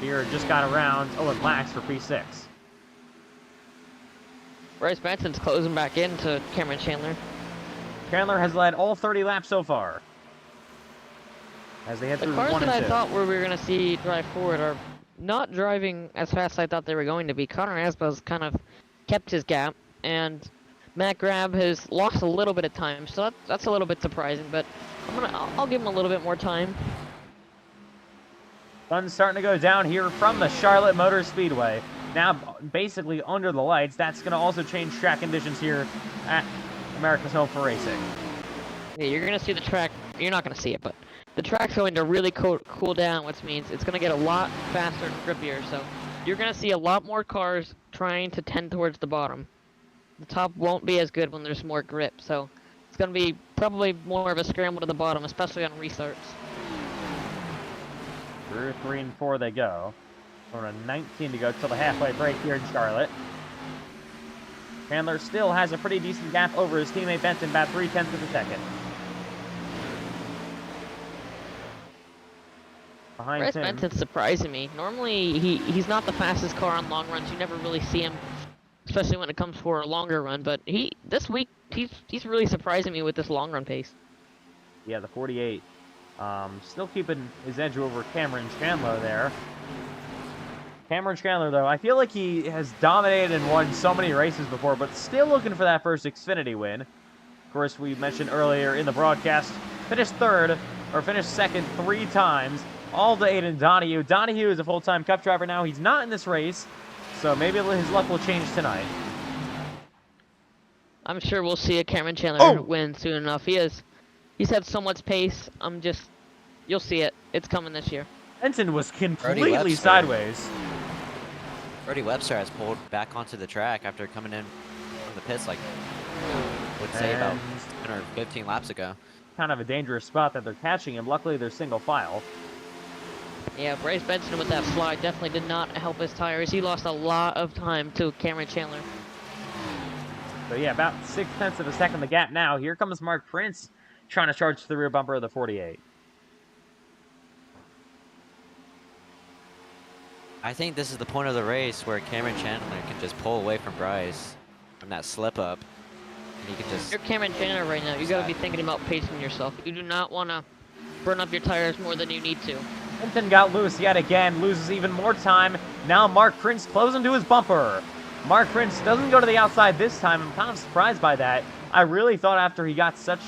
Here just got around Owen Lax for P6. Bryce Benson's closing back into Cameron Chandler. Chandler has led all 30 laps so far as they head through the cars 1 and that 2. I thought we were going to see drive forward are not driving as fast as I thought they were going to be. Connor Asbell's kind of kept his gap, and Matt Grab has lost a little bit of time, so that's a little bit surprising, but I'll give him a little bit more time. Sun's starting to go down here from the Charlotte Motor Speedway. Now basically under the lights. That's going to also change track conditions here at America's Home for Racing. Yeah, you're going to see the track. You're not going to see it, but the track's going to really cool down, which means it's going to get a lot faster and grippier. So you're going to see a lot more cars trying to tend towards the bottom. The top won't be as good when there's more grip, so it's going to be probably more of a scramble to the bottom, especially on restarts. Through 3 and 4 they go. We're on 19 to go till the halfway break here in Charlotte. Chandler still has a pretty decent gap over his teammate Benson, about 0.3 of a second. Behind Bryce him, Benson's surprising me. Normally, he's not the fastest car on long runs. You never really see him, especially when it comes for a longer run. But this week he's really surprising me with this long run pace. yeah, the 48. Still keeping his edge over Cameron Chandler there. Cameron Chandler, though, I feel like he has dominated and won so many races before, but still looking for that first Xfinity win. Of course, we mentioned earlier in the broadcast, finished second 3 times, all to Aiden Donahue. Donahue is a full-time Cup driver now. He's not in this race, so maybe his luck will change tonight. I'm sure we'll see a Cameron Chandler win soon enough. He's had so much pace. You'll see it. It's coming this year. Benson was completely sideways. Brody Webster has pulled back onto the track after coming in from the pits, like, would say about 10 or 15 laps ago. Kind of a dangerous spot that they're catching him. Luckily, they're single file. Yeah, Bryce Benson with that slide definitely did not help his tires. He lost a lot of time to Cameron Chandler. So yeah, about 0.6 of a second the gap now. Here comes Mark Prince trying to charge to the rear bumper of the 48. I think this is the point of the race where Cameron Chandler can just pull away from Bryce from that slip up. And he can just... You're Cameron Chandler right now. You got to be thinking about pacing yourself. You do not want to burn up your tires more than you need to. Benson got loose yet again, loses even more time. Now Mark Prince closing to his bumper. Mark Prince doesn't go to the outside this time. I'm kind of surprised by that. I really thought after he got such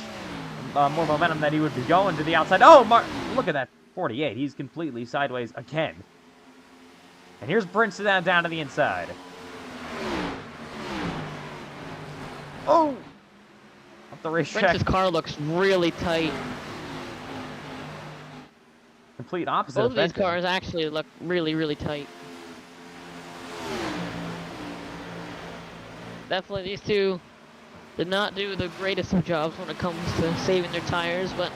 more momentum that he would be going to the outside. Oh, look at that 48. He's completely sideways again. And here's Prince down to the inside. Oh! Up the racetrack. Prince's car looks really tight. Complete opposite Both of of these Benson. cars actually look really, really tight. Definitely these two did not do the greatest of jobs when it comes to saving their tires, but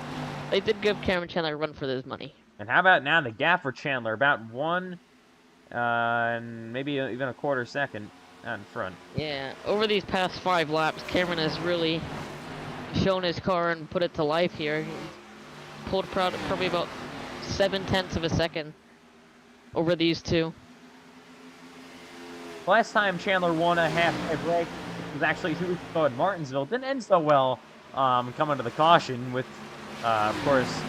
they did give Cameron Chandler a run for his money. And how about now the gap for Chandler? About 1 and maybe even a 1/4 second out in front. Yeah, over these past 5 laps, Cameron has really shown his car and put it to life here. He pulled probably about 0.7 of a second over these two. Last time Chandler won a halfway break was actually 2 weeks ago at Martinsville. Didn't end so well coming to the caution with, of course,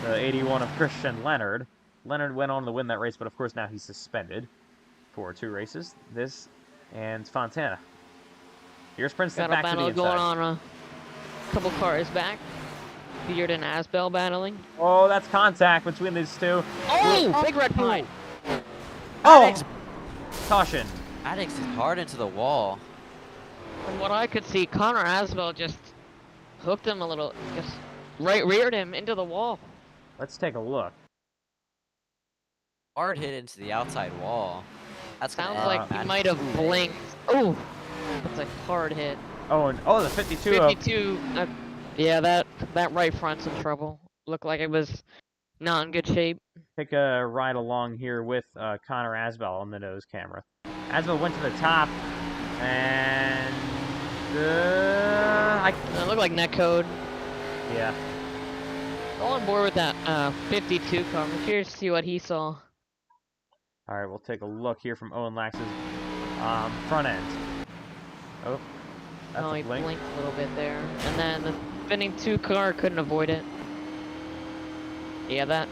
the 81 of Christian Leonard. Leonard went on to win that race, but of course now he's suspended for 2 races. This and Fontana. Here's Princeton Got a back to the battle inside. going on a couple cars back. Beard and Asbell battling. Oh, that's contact between these two. Oh, big red flag. Oh, caution. Addicts is hard into the wall. From what I could see, Connor Asbell just hooked him a little, just reared him into the wall. Let's take a look. Hard hit into the outside wall. That's Sounds gonna like end he Addicts' might have day. blinked. Oh, that's a hard hit. Oh, and the 52 of 52. Yeah, that right front's in trouble. Looked like it was not in good shape. take a ride along here with Connor Asbell on the nose camera. Asbell went to the top, and It looked like netcode. yeah. All on board with that 52 car. I'm curious to see what he saw. All right, we'll take a look here from Owen Lax's front end. Oh, that's Oh, a he blink. blinked a little bit there. And then the spinning 2 car couldn't avoid it. Yeah, that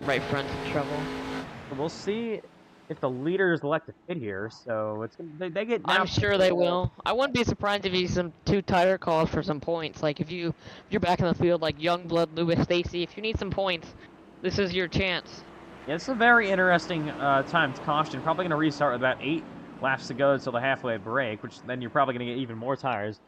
right front's in trouble. We'll see if the leaders elect to pit here. So it's they get. Now I'm sure they will. I wouldn't be surprised if you see some 2 tire calls for some points. Like if you're back in the field like Youngblood, Lewis Stacy, if you need some points, this is your chance. Yeah, it's a very interesting timed caution. Probably going to restart with about 8 laps to go until the halfway break, which then you're probably going to get even more tires.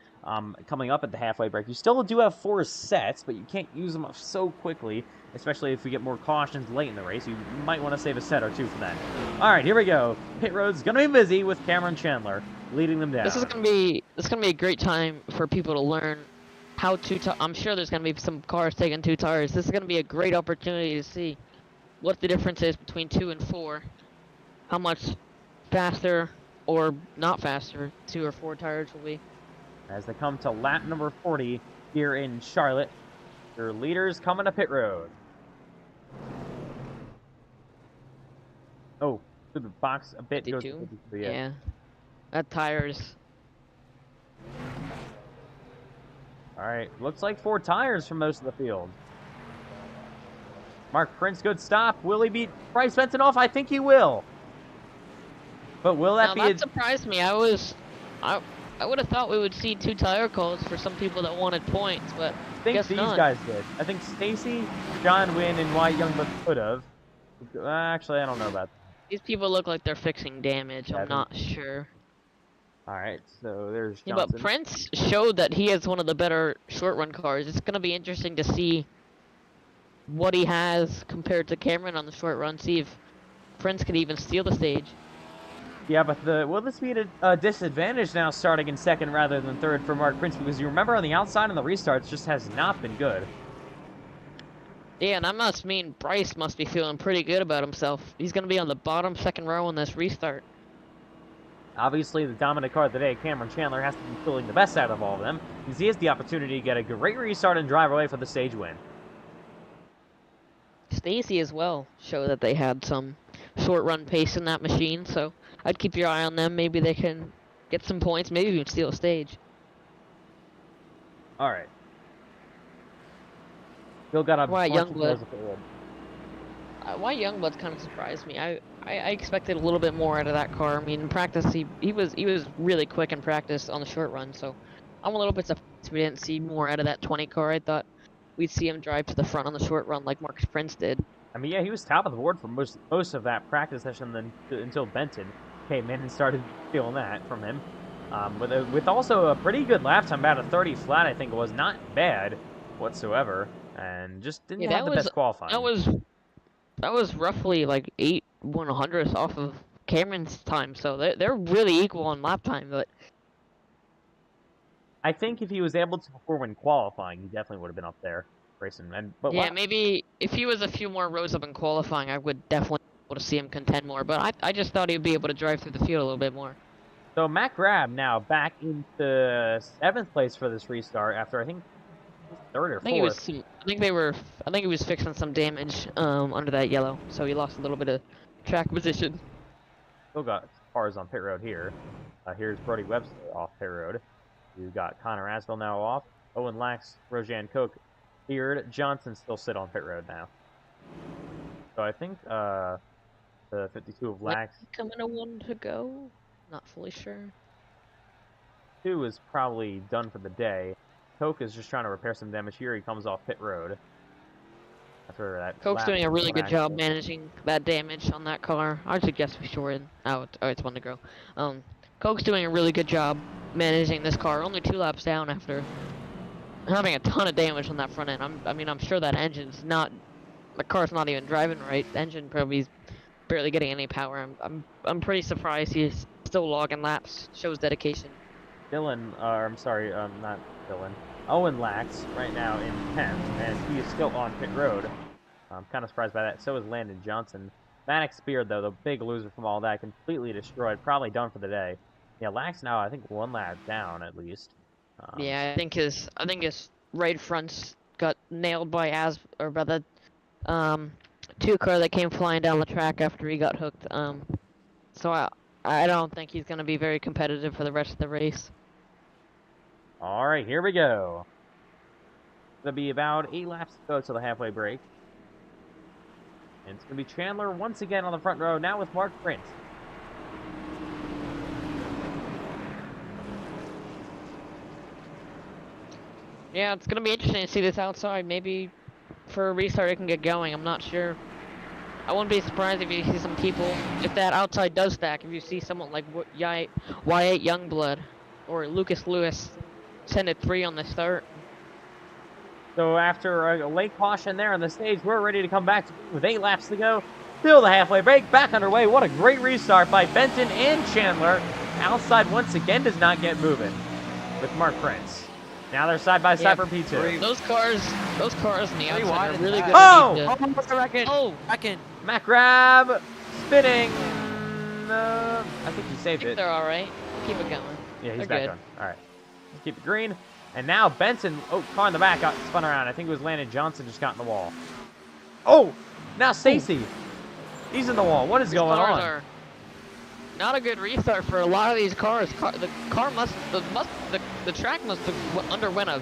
coming up at the halfway break. You still do have 4 sets, but you can't use them up so quickly, especially if we get more cautions late in the race. You might want to save a set or 2 for that. All right, here we go. Pit road's gonna be busy with Cameron Chandler leading them down. This is gonna be a great time for people to learn how to. I'm sure there's gonna be some cars taking 2 tires. This is gonna be a great opportunity to see what the difference is between 2 and 4. How much faster or not faster 2 or 4 tires will be. As they come to lap number 40 here in Charlotte, their leaders coming to pit road. Oh, through the box a bit. Goes to 52, yeah. That tires. All right, looks like 4 tires for most of the field. Mark Prince, good stop. Will he beat Bryce Benson off? I think he will. But will that be? That surprised me. I would have thought we would see 2 tire calls for some people that wanted points, but I think guess these not. guys did. I think Stacy, John Wynn, and Wyatt Youngblood could have. Actually, I don't know about that. These people look like they're fixing damage. Yeah, I'm not sure. All right, so there's Johnson. Yeah, but Prince showed that he has one of the better short run cars. It's going to be interesting to see what he has compared to Cameron on the short run. See if Prince could even steal the stage. Yeah, but will this be a disadvantage now starting in second rather than third for Mark Prince? Because you remember on the outside on the restarts just has not been good. Yeah, and that must mean Bryce must be feeling pretty good about himself. He's going to be on the bottom second row in this restart. Obviously, the dominant car of the day, Cameron Chandler, has to be feeling the best out of all of them, because he has the opportunity to get a great restart and drive away for the stage win. Stacy as well showed that they had some short run pace in that machine, so I'd keep your eye on them. Maybe they can get some points, maybe even steal a stage. All right. Still got a Wyatt Youngblood. Wyatt Youngblood's kind of surprised me. I expected a little bit more out of that car. I mean, in practice, he was really quick in practice on the short run, so I'm a little bit surprised we didn't see more out of that 20 car. I thought we'd see him drive to the front on the short run like Marcus Prince did. I mean, yeah, he was top of the board for most of that practice session until Benton came in and started feeling that from him. With also a pretty good lap time, about a 30 flat, I think it was. Not bad whatsoever, and just didn't have the best qualifying. That was roughly like 8 100ths off of Cameron's time, so they're really equal on lap time. But I think if he was able to perform in qualifying, he definitely would have been up there racing. But yeah, maybe if he was a few more rows up in qualifying, I would definitely be able to see him contend more. But I just thought he'd be able to drive through the field a little bit more. So Matt Grab now back into 7th place for this restart after I think 3rd or 4th. I think he was fixing some damage under that yellow, so he lost a little bit of track position. Still got cars on pit road here. Here's Brody Webster off pit road. You've got Connor Asbell now off. Owen Lax, Rojan Koch, Beard, Johnson still sit on pit road now. So I think the 52 of Lax. Coming to 1 to go. Not fully sure. 2 is probably done for the day. Koch is just trying to repair some damage here. He comes off pit road. After that. Koch's doing a really good job managing that damage on that car. I suggest we shorten out. Oh, it's 1 to go. Koch's doing a really good job managing this car. Only 2 laps down after having a ton of damage on that front end. I'm sure that engine's not. The car's not even driving right. The engine probably is barely getting any power. I'm pretty surprised he's still logging laps. Shows dedication. Dylan, I'm sorry, not Dylan. Owen Lax right now in 10th, and he is still on pit road. I'm kind of surprised by that. So is Landon Johnson. Maddox Beard, though, the big loser from all that, completely destroyed. Probably done for the day. Yeah, Lax now, I think 1 lap down at least. Yeah, I think his right front's got nailed by the 2 car that came flying down the track after he got hooked. So I don't think he's going to be very competitive for the rest of the race. All right, here we go. It'll be about 8 laps to go to the halfway break. And it's going to be Chandler once again on the front row, now with Mark Prince. Yeah, it's going to be interesting to see this outside. Maybe for a restart it can get going. I'm not sure. I wouldn't be surprised if you see some people, if that outside does stack, if you see someone like Wyatt Youngblood or Lucas Lewis send it 3 on the start. So after a late caution there on the stage, we're ready to come back with 8 laps to go. Still the halfway break, back underway. What a great restart by Benton and Chandler. Outside once again does not get moving with Mark Prince. Now they're side by side for P2. Those cars in the outside are really good. Oh! Oh! Second. Mac grab, spinning. I think he saved it. They're all right. Keep it going. Yeah, he's They're back good. on. All right. Let's keep it green. And now Benson, car in the back got spun around. I think it was Landon Johnson just got in the wall. Oh, now Stacy. He's in the wall. What is going on? Are not a good restart for a lot of these cars. The track must have underwent a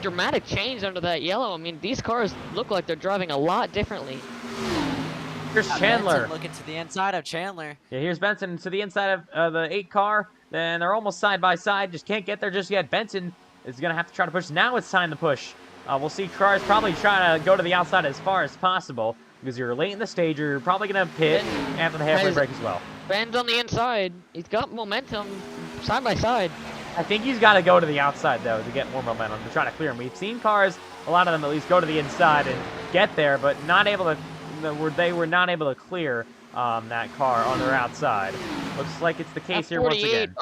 dramatic change under that yellow. I mean, these cars look like they're driving a lot differently. Here's Chandler. Benson looking to the inside of Chandler. Yeah, here's Benson to the inside of the 8 car. Then they're almost side by side. Just can't get there just yet. Benson is going to have to try to push. Now it's time to push. We'll see cars probably trying to go to the outside as far as possible because you're late in the stage. You're probably going to pit after the halfway break as well. Ben's on the inside. He's got momentum side by side. I think he's got to go to the outside, though, to get more momentum, to try to clear him. We've seen cars, a lot of them at least, go to the inside and get there, but not able to. They were not able to clear that car on their outside. Looks like it's the case here once again.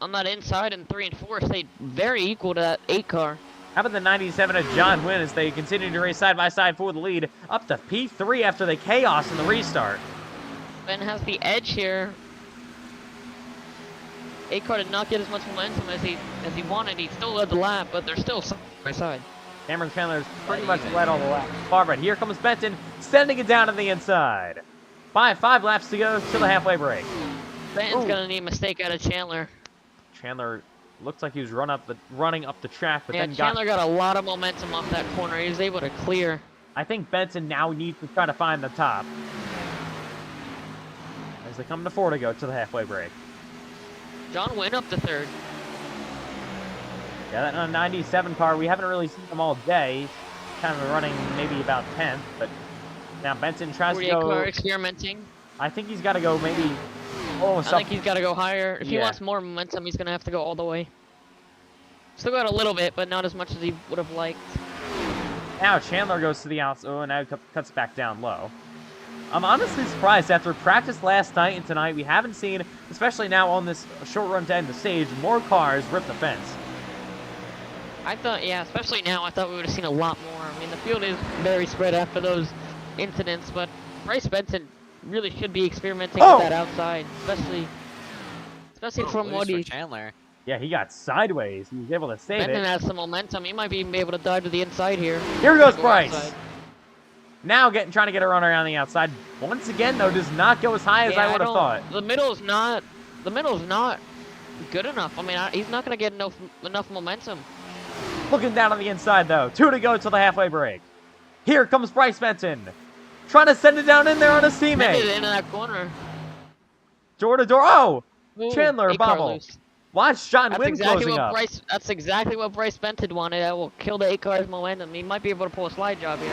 On that inside, and 3 and 4 stayed very equal to that 8 car. How about the 97 of John Wynn as they continue to race side by side for the lead, up to P3 after the chaos in the restart. Ben has the edge here. 8 car did not get as much momentum as he wanted. He still led the lap, but they're still side by side. Cameron Chandler's pretty much led all the laps. Far right. Here comes Benton, sending it down to the inside. 5 laps to go to the halfway break. Benton's gonna need a mistake out of Chandler. Chandler looks like he was running up the track, but then Chandler got a lot of momentum off that corner. He was able to clear. I think Benton now needs to try to find the top. As they come to 4 to go to the halfway break. John Wynn up to 3rd. Yeah, that 97 car, we haven't really seen them all day. Kind of running maybe about 10th, but now Benton tries to go. Car experimenting. I think he's got to go maybe almost I think he's got to go higher. If he wants more momentum, he's going to have to go all the way. Still got a little bit, but not as much as he would have liked. Now Chandler goes to the outside. Oh, and now cuts back down low. I'm honestly surprised after practice last night and tonight, we haven't seen, especially now on this short run to end the stage, more cars rip the fence. I thought, yeah, especially now, I thought we would have seen a lot more. I mean, the field is very spread after those incidents, but Bryce Benton really should be experimenting with that outside, especially from what he. Chandler. Yeah, he got sideways. He was able to save Benton it. has some momentum. He might even be able to dive to the inside here. Here goes Bryce. Outside. Now trying to get a run around the outside. Once again, though, does not go as high as I would have thought. The middle's not good enough. I mean, he's not going to get enough momentum. Looking down on the inside, though. 2 to go till the halfway break. Here comes Bryce Benton. Trying to send it down in there on his teammate. Send it into that corner. Door to door. Oh! Ooh, Chandler bobble. Watch John Wynn closing up. That's exactly what Bryce Benton wanted. That will kill the 8 car's momentum. He might be able to pull a slide job here.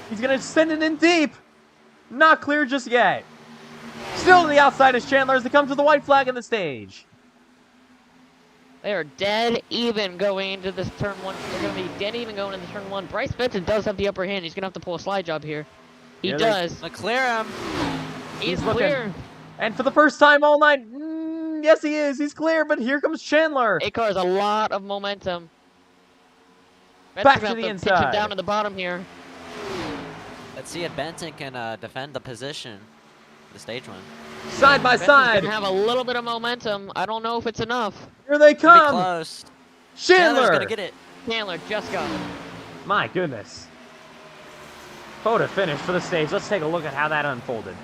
He's going to send it in deep. Not clear just yet. Still to the outside is Chandler as they come to the white flag on the stage. They are dead even going into this turn 1. They're going to be dead even going into turn 1. Bryce Benton does have the upper hand. He's going to have to pull a slide job here. He does. Clear him. He's clear. And for the first time all night, yes he is. He's clear, but here comes Chandler. 8 car has a lot of momentum. Back to the inside. Pitch it down to the bottom here. Let's see if Benton can defend the position. The stage one. Side by side. Gonna have a little bit of momentum. I don't know if it's enough. Here they come. Close. Chandler's gonna get it. Chandler just got it. My goodness. Photo finish for the stage. Let's take a look at how that unfolded.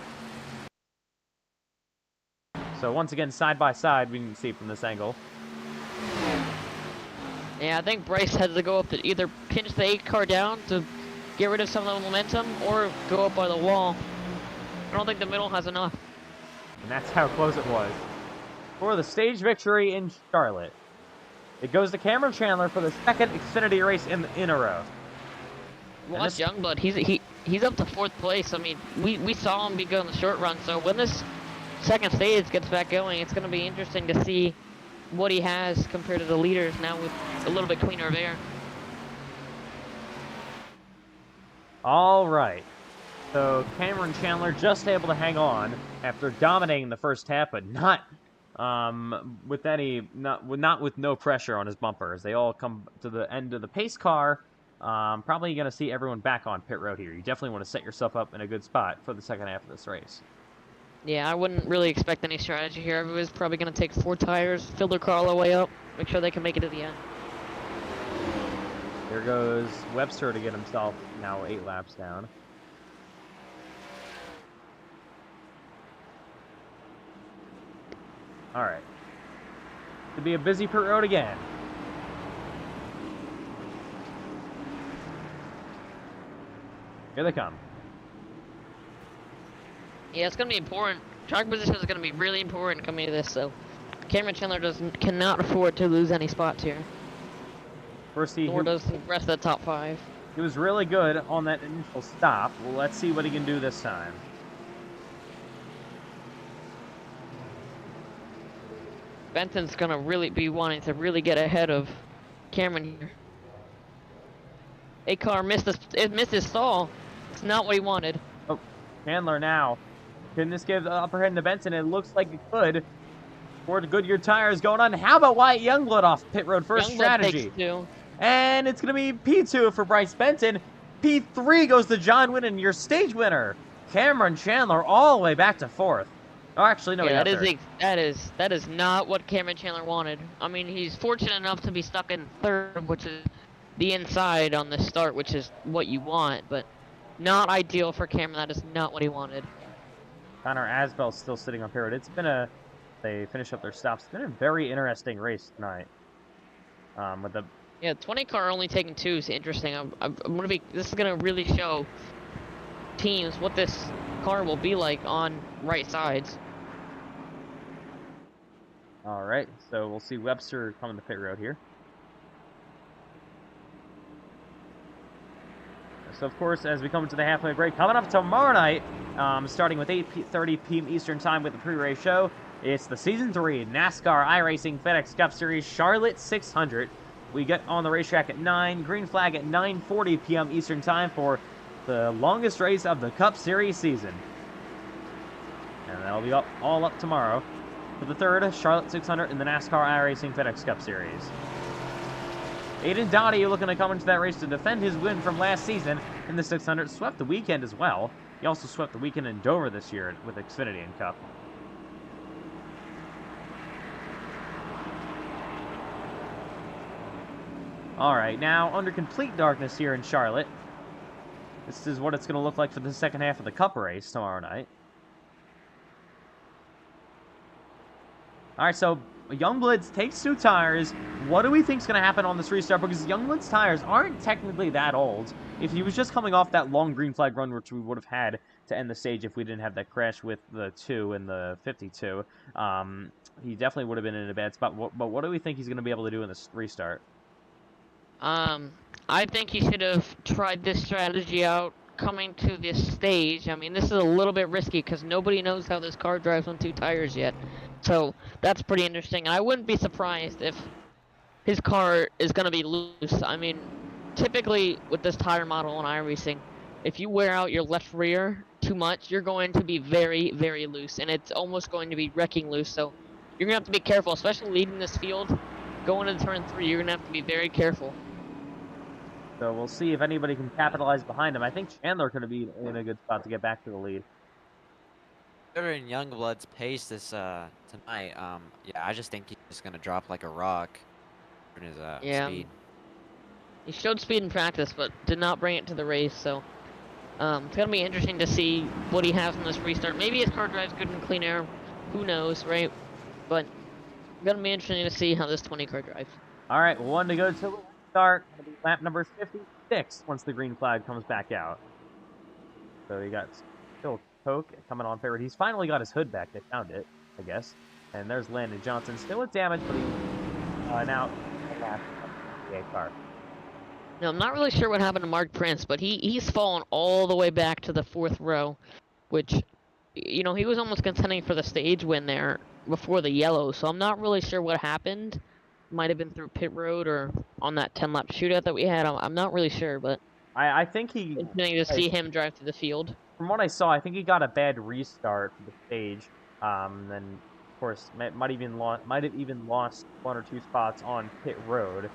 So once again, side by side, we can see from this angle. Yeah, I think Bryce had to go up to either pinch the 8 car down to get rid of some of the momentum or go up by the wall. I don't think the middle has enough. And that's how close it was. For the stage victory in Charlotte, it goes to Cameron Chandler for the second Xfinity race in a row. Watch Youngblood. He's up to 4th place. I mean, we saw him be good on the short run. So when this second stage gets back going, it's going to be interesting to see what he has compared to the leaders now with a little bit cleaner of air. All right. So Cameron Chandler just able to hang on after dominating the first half, but not with no pressure on his bumpers. They all come to the end of the pace car. Probably going to see everyone back on pit road here. You definitely want to set yourself up in a good spot for the second half of this race. Yeah, I wouldn't really expect any strategy here. Everybody's probably going to take 4 tires, fill their car all the way up, make sure they can make it to the end. There goes Webster to get himself now 8 laps down. All right. To be a busy pit road again. Here they come. Yeah, it's going to be important. Track position is going to be really important coming to this, so Cameron Chandler cannot afford to lose any spots here. First, Nor does the rest of the top 5. He was really good on that initial stop. Well, let's see what he can do this time. Benton's going to really be wanting to really get ahead of Cameron here. A car missed his stall. It's not what he wanted. Oh, Chandler now. Can this give the upper hand to Benson? It looks like it could. Ford Goodyear tires going on. How about Wyatt Youngblood off pit road first Youngblood strategy? takes 2. And it's going to be P2 for Bryce Benton. P3 goes to John Winnan, your stage winner. Cameron Chandler all the way back to 4th. Oh, actually, no, Yeah, that is not what Cameron Chandler wanted. I mean, he's fortunate enough to be stuck in 3rd, which is the inside on the start, which is what you want, but not ideal for Cameron. That is not what he wanted. Connor Asbell's still sitting on pit road. It's been they finish up their stops. It's been a very interesting race tonight. With the 20 car only taking 2 is interesting. This is gonna really show teams what this car will be like on right sides. All right, so we'll see Webster coming to pit road here. So, of course, as we come to the halfway break, coming up tomorrow night, starting with 8:30 p.m. Eastern Time with the pre-race show, it's the Season 3 NASCAR iRacing FedEx Cup Series Charlotte 600. We get on the racetrack at 9, green flag at 9:40 p.m. Eastern Time for the longest race of the Cup Series season. And that'll be all up tomorrow for the 3rd Charlotte 600 in the NASCAR iRacing FedEx Cup Series. Aiden Dottie looking to come into that race to defend his win from last season in the 600. Swept the weekend as well. He also swept the weekend in Dover this year with Xfinity and Cup. All right, now under complete darkness here in Charlotte. This is what it's going to look like for the second half of the Cup race tomorrow night. All right, so Youngblood takes 2 tires. What do we think is going to happen on this restart? Because Youngblood's tires aren't technically that old. If he was just coming off that long green flag run, which we would have had to end the stage if we didn't have that crash with the 2 and the 52, he definitely would have been in a bad spot. But what do we think he's going to be able to do in this restart? I think he should have tried this strategy out coming to this stage. I mean, this is a little bit risky because nobody knows how this car drives on 2 tires yet. So that's pretty interesting. I wouldn't be surprised if his car is going to be loose. I mean, typically with this tire model on iRacing, if you wear out your left rear too much, you're going to be very, very loose. And it's almost going to be wrecking loose. So you're going to have to be careful, especially leading this field. Going into turn 3, you're going to have to be very careful. So we'll see if anybody can capitalize behind him. I think Chandler going to be in a good spot to get back to the lead. Considering Youngblood's pace this tonight, yeah, I just think he's just gonna drop like a rock in his speed. He showed speed in practice, but did not bring it to the race. So it's gonna be interesting to see what he has in this restart. Maybe his car drives good in clean air. Who knows, right? But gonna be interesting to see how this 20 car drives. All right, 1 to go to the start. Gonna be lap number 56 once the green flag comes back out. So you got still Coke coming on forward. He's finally got his hood back. They found it, I guess. And there's Landon Johnson, still with damage, but he's now the car. Now, I'm not really sure what happened to Mark Prince, but he's fallen all the way back to the 4th row, which, you know, he was almost contending for the stage win there before the yellow, so I'm not really sure what happened. Might have been through pit road or on that 10-lap shootout that we had. I'm not really sure, but I think he, interesting to see him drive through the field. from what I saw, I think he got a bad restart for the stage. Then of course might have even lost 1 or 2 spots on pit road.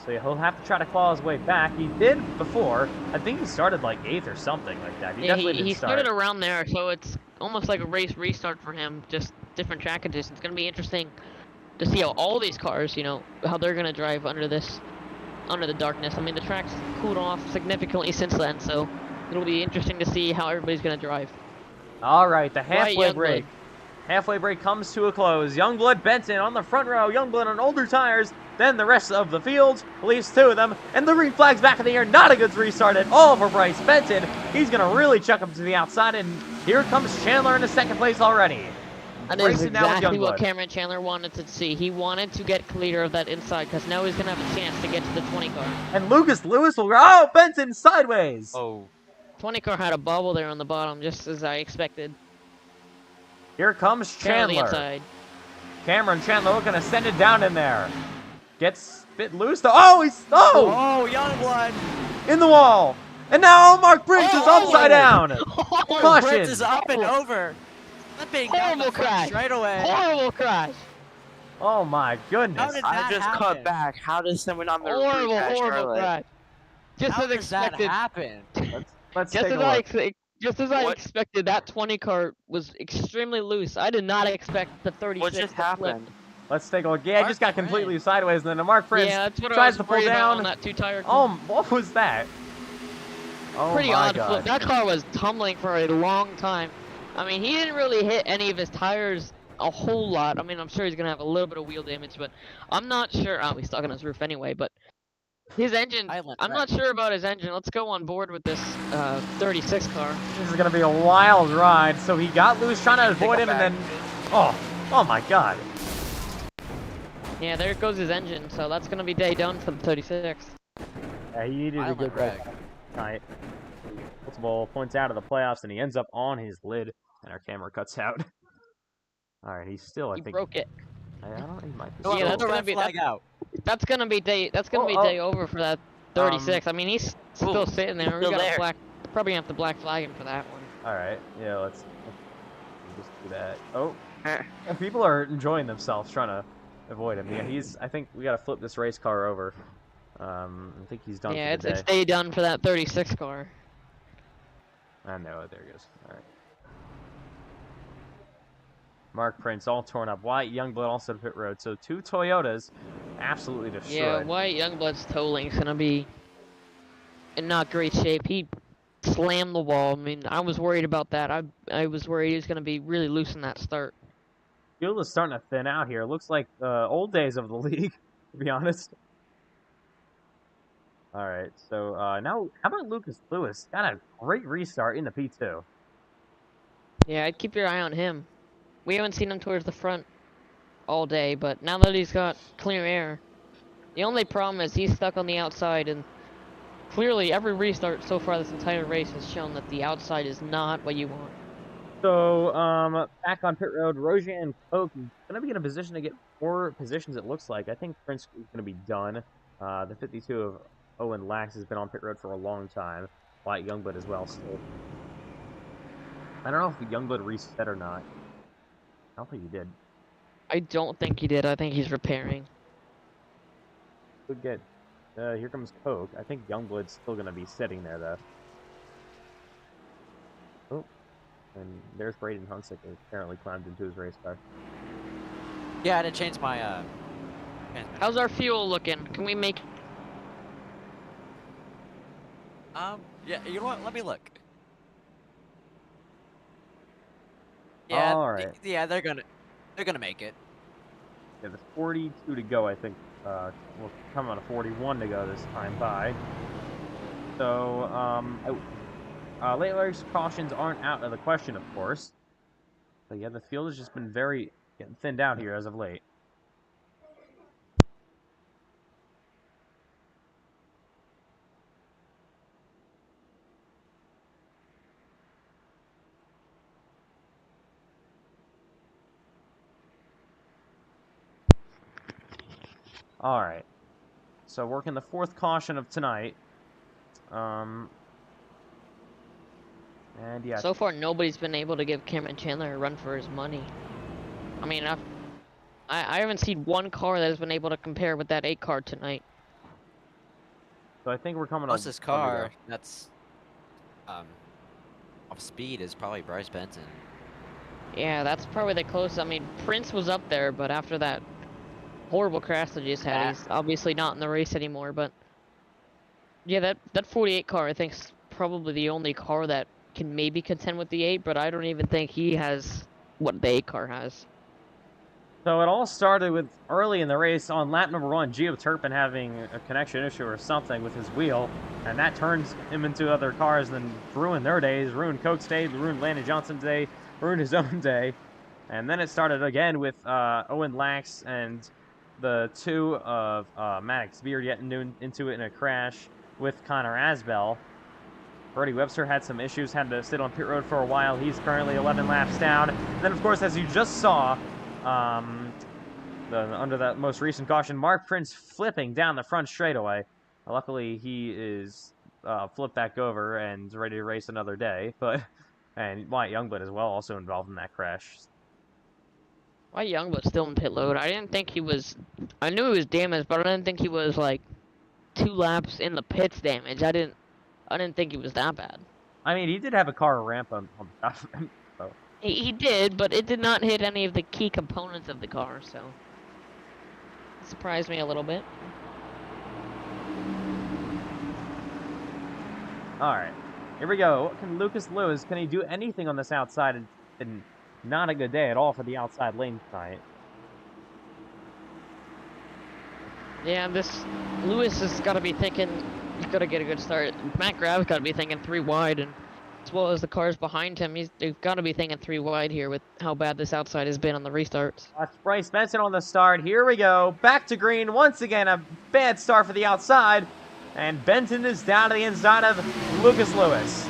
So he'll have to try to claw his way back. He did before. I think he started like 8th or something like that. He Yeah, definitely he did started start. around there, so it's almost like a race restart for him, just different track conditions. It's gonna be interesting to see how all these cars, how they're gonna drive under the darkness. I mean, the track's cooled off significantly since then, so it'll be interesting to see how everybody's gonna drive. All right, the Wyatt halfway Youngblood. break. Halfway break comes to a close. Youngblood Benson on the front row. Youngblood on older tires than the rest of the field. At least 2 of them. And the green flag's back in the air. Not a good restart at all for Bryce Benson. He's going to really chuck him to the outside. And here comes Chandler in the 2nd place already. That is Racing down with exactly what Youngblood. Cameron Chandler wanted to see. He wanted to get clear of that inside, because now he's gonna have a chance to get to the 20 car. And Lucas Lewis will go. Oh, Benson sideways. Oh, 20 car had a bubble there on the bottom, just as I expected. Here comes Chandler on the Chandler. inside. Cameron Chandler looking to send it down in there. Gets bit loose. Oh, he's Youngblood! in the wall. And now Mark Prince is upside down. Caution. Prince is up and over. Flipping down the Horrible front crash. straightaway. Horrible crash. Oh my goodness. How did I that just happen? cut back. How does someone on the Horrible, crash horrible Charlotte? crash. Just How as does that expected. happen? Let's Just take as a I look. just as I What? expected, that 20 car was extremely loose. I did not expect the 36 What just to flip. happened? Let's take a look. Yeah, it just got Mark completely Prince. sideways, and then Mark Prince Yeah, that's what I tries was to pull worried about down. on that 2-tire. Oh, what was that? Oh Pretty my odd God. flip. That car was tumbling for a long time. I mean, he didn't really hit any of his tires a whole lot. I mean, I'm sure he's gonna have a little bit of wheel damage, but I'm not sure. Oh, he's stuck on his roof anyway. But his engine, Island I'm not sure about his engine. Let's go on board with this 36 car. This is gonna be a wild ride. So he got loose trying to avoid him, and then oh my God. Yeah, there goes his engine. So that's gonna be day done for the 36. Yeah, he needed to Island get wreck. that tonight. Multiple points out of the playoffs, and he ends up on his lid, and our camera cuts out. All right, he's still. I He think. broke it. I don't. He might be. Yeah, still- that's the gonna red be flag out. That's gonna be day. That's gonna be Oh, day over for that 36. I mean, he's still Ooh, sitting there. We still got a there. black. Probably have to black flag him for that one. All right. Yeah. Let's just do that. Oh. Eh. And people are enjoying themselves trying to avoid him. Yeah, he's. I think we got to flip this race car over. I think he's done Yeah, for the it's day. day done for that 36 car. I know. There he goes. All right. Mark Prince all torn up. Wyatt Youngblood also to pit road. So 2 Toyotas absolutely destroyed. Yeah, Wyatt Youngblood's towling's gonna be in not great shape. He slammed the wall. I mean, I was worried about that. I was worried he was gonna be really loose in that start. Field is starting to thin out here. Looks like the old days of the league, to be honest. All right, so now how about Lucas Lewis? Got a great restart in the P2. Yeah, I'd keep your eye on him. We haven't seen him towards the front all day, but now that he's got clear air, the only problem is he's stuck on the outside, and clearly every restart so far this entire race has shown that the outside is not what you want. So back on pit road, Rojan and Koch is gonna be in a position to get 4 positions. It looks like. I think Prince is gonna be done. The 52 of Owen Lax has been on pit road for a long time. Wyatt Youngblood as well. Still. I don't know if Youngblood reset or not. I don't think he did. I don't think he did. I think he's repairing. Good get. Here comes Koch. I think Youngblood's still gonna be sitting there though. Oh, and there's Braden Hunsick who apparently climbed into his race car. Yeah, I had to change my transmission. How's our fuel looking? Can we make? Yeah, you know what? Let me look. Yeah, All right. yeah, they're gonna make it. Yeah, there's 42 to go. I think we'll come on a 41 to go this time by. So late race cautions aren't out of the question, of course. But yeah, the field has just been getting thinned out here as of late. All right. So working the 4th caution of tonight. And yeah. So far, nobody's been able to give Cameron Chandler a run for his money. I mean, I haven't seen one car that has been able to compare with that 8 car tonight. So I think we're coming Closest over car there. that's off speed is probably Bryce Benson. Yeah, that's probably the closest. I mean, Prince was up there, but after that horrible crash that he just had, he's obviously not in the race anymore. But yeah, that 48 car, I think, is probably the only car that can maybe contend with the 8, but I don't even think he has what the 8 car has. So it all started with early in the race on lap number 1, Gio Turpin having a connection issue or something with his wheel, and that turns him into other cars and then ruined their days, ruined Coke's day, ruined Landon Johnson's day, ruined his own day. And then it started again with Owen Lax and the 2 of Maddox Beard getting into it in a crash with Connor Asbell. Brody Webster had some issues, had to sit on pit road for a while. He's currently 11 laps down. And then, of course, as you just saw, under that most recent caution, Mark Prince flipping down the front straightaway. Luckily, he is flipped back over and ready to race another day. And Wyatt Youngblood as well, also involved in that crash. Why Youngblood's still in pit road? I didn't think he was. I knew he was damaged, but I didn't think he was like 2 laps in the pits damaged. I didn't think he was that bad. I mean, he did have a car ramp on top of him. So. He did, but it did not hit any of the key components of the car, so it surprised me a little bit. All right, here we go. Can Lucas Lewis, can he do anything on this outside? And not a good day at all for the outside lane tonight. Yeah, this Lewis has got to be thinking he's got to get a good start. Matt Grav's got to be thinking 3 wide, and as well as the cars behind him, they've got to be thinking 3 wide here with how bad this outside has been on the restarts. That's Bryce Benson on the start. Here we go. Back to green. Once again, a bad start for the outside. And Benton is down to the inside of Lucas Lewis.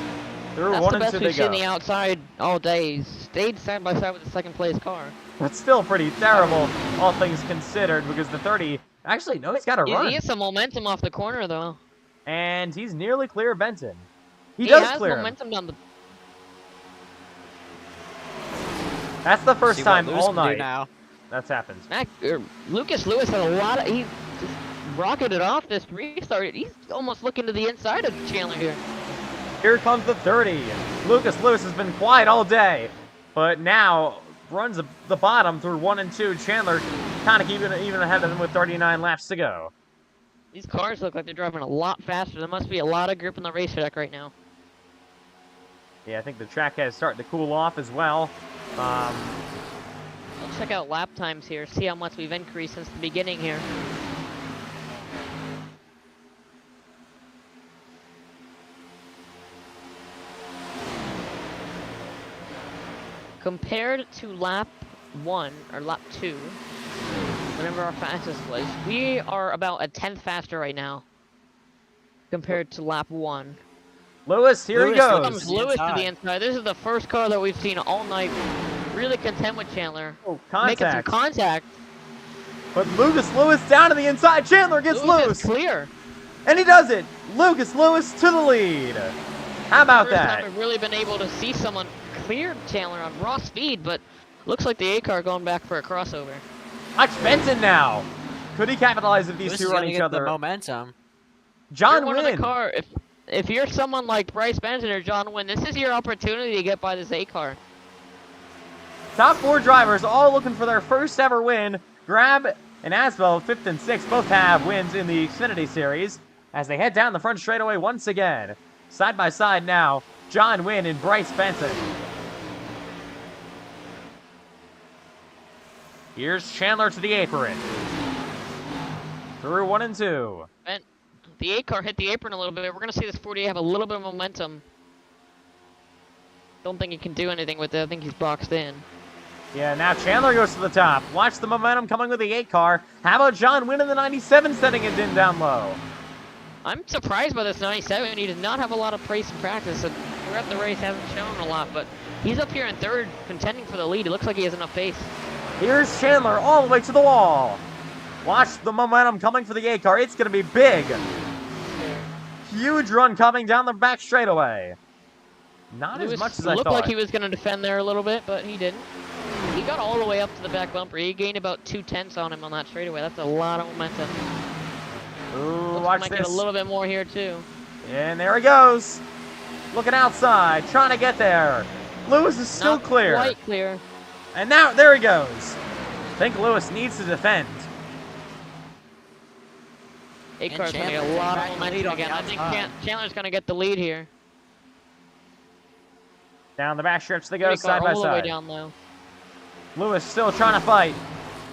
Through That's 1 the and best 2 we've to seen go. the outside all day. He's stayed side by side with the 2nd place car. That's still pretty terrible, all things considered, because the 30... Actually, no, he's got a run. He has some momentum off the corner, though. And he's nearly clear of Benton. He has does clear him. momentum down the... That's the first See time what Lewis all can do night now. that's happened. Lucas Lewis had a lot of... He just rocketed off this restart. He's almost looking to the inside of Chandler here. Here comes the 30. Lucas Lewis has been quiet all day, but now runs the bottom through 1 and 2. Chandler kind of keeping it even ahead of him with 39 laps to go. These cars look like they're driving a lot faster. There must be a lot of grip in the racetrack right now. Yeah, I think the track is starting to cool off as well. Let's check out lap times here, see how much we've increased since the beginning here. Compared to lap 1, or lap 2, whenever our fastest was, we are about a 10th faster right now. Compared to lap 1. Lewis, here he Lewis goes. Comes Lewis to the inside. This is the first car that we've seen all night really contend with Chandler. Oh, Making some contact. But Lucas Lewis down to the inside. Chandler gets Lewis loose. is clear. And he does it. Lucas Lewis to the lead. How about First that? time we've really been able to see someone clear Chandler on raw speed, but looks like the A car going back for a crossover. Watch Benson now. Could he capitalize if these Lewis two is run gonna each get other? the momentum. John You're one of Wynn. the car. If you're someone like Bryce Benson or John Wynn, this is your opportunity to get by this A car. Top 4 drivers all looking for their first ever win. Grab and Asbell, 5th and 6th, both have wins in the Xfinity Series as they head down the front straightaway once again. Side by side now, John Wynn and Bryce Benson. Here's Chandler to the apron. Through 1 and 2. And the A car hit the apron a little bit. We're going to see this 48 have a little bit of momentum. Don't think he can do anything with it. I think he's boxed in. Yeah, now Chandler goes to the top. Watch the momentum coming with the 8 car. How about John Wynn in the 97 setting it in down low? I'm surprised by this 97. He did not have a lot of pace in practice, and throughout the race hasn't shown a lot, but he's up here in 3rd, contending for the lead. It looks like he has enough pace. Here's Chandler all the way to the wall. Watch the momentum coming for the 8 car. It's going to be big. Huge run coming down the back straightaway. Not as much as I looked thought. like he was going to defend there a little bit, but he didn't. He got all the way up to the back bumper. He gained about 2/10 on him on that straightaway. That's a lot of momentum. Ooh, Looks watch might this. get a little bit more here too. And there he goes. Looking outside, trying to get there. Lewis is still Not clear. quite clear. And now, there he goes. I think Lewis needs to defend. 8 And car's going to get a Chandler lot taking of back the lead momentum on the again. I think outside. Chandler's going to get the lead here. Down the back stretch they go, 3 car side by all the way side. down though. Lewis still trying to fight.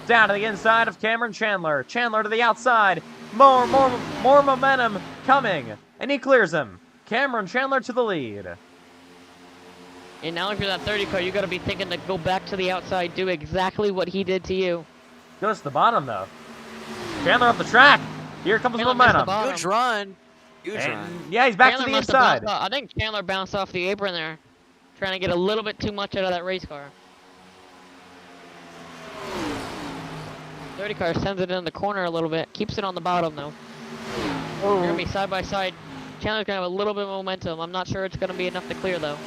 Down to the inside of Cameron Chandler. Chandler to the outside. More momentum coming. And he clears him. Cameron Chandler to the lead. And now if you're that 30 car, you got to be thinking to go back to the outside, do exactly what he did to you. Goes to the bottom, though. Chandler up the track. Here comes Chandler missed the momentum. bottom. Huge run. Huge And run. yeah, he's back Chandler to the must have inside. bounced off. I think Chandler bounced off the apron there, trying to get a little bit too much out of that race car. 30 car sends it in the corner a little bit, keeps it on the bottom though. They're gonna be side by side. Chandler's gonna have a little bit of momentum. I'm not sure it's gonna be enough to clear though.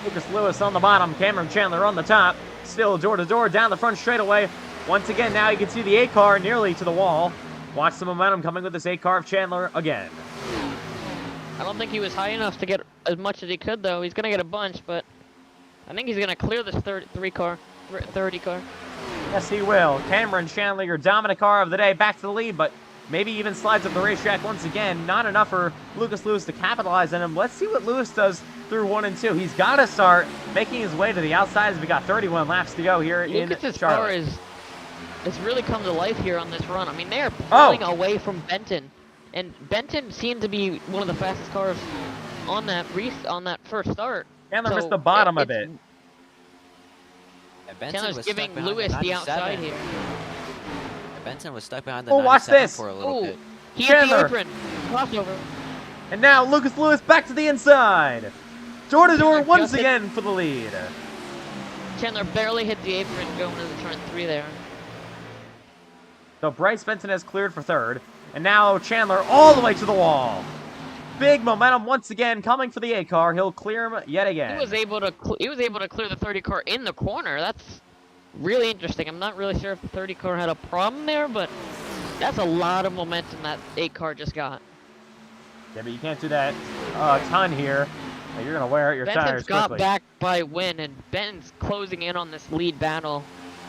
Lucas Lewis on the bottom, Cameron Chandler on the top. Still door to door down the front straightaway. Once again, now you can see the 8 car nearly to the wall. Watch the momentum coming with this 8 car of Chandler again. I don't think he was high enough to get as much as he could though. He's gonna get a bunch, but I think he's gonna clear this 30 car. Yes, he will. Cameron Chandler, your dominant car of the day, back to the lead, but maybe even slides up the racetrack once again. Not enough for Lucas Lewis to capitalize on him. Let's see what Lewis does through 1 and 2. He's got to start making his way to the outside as we got 31 laps to go here in Lucas's car Charlotte. is really come to life here on this run. I mean, they are pulling away from Benton, and Benton seemed to be one of the fastest cars on that first start. Chandler So missed the bottom of it. Yeah, Benson Chandler's was giving stuck behind Lewis the 97. outside here. Yeah, Benson was stuck behind the Oh, watch 97 this. for a little Oh, bit. he hit the Chandler. apron. Crossover. And now Lucas Lewis back to the inside. Door to door Chandler once just hit- again for the lead. Chandler barely hit the apron going into turn 3 there. So Bryce Benson has cleared for third. And now Chandler all the way to the wall. Big momentum once again coming for the 8 car. He'll clear him yet again. He was able to clear the 30 car in the corner. That's really interesting. I'm not really sure if the 30 car had a problem there, but that's a lot of momentum that 8 car just got. Yeah, but you can't do that a ton here. You're going to wear out your Benton's tires got quickly. back by win, and Benton's closing in on this lead battle.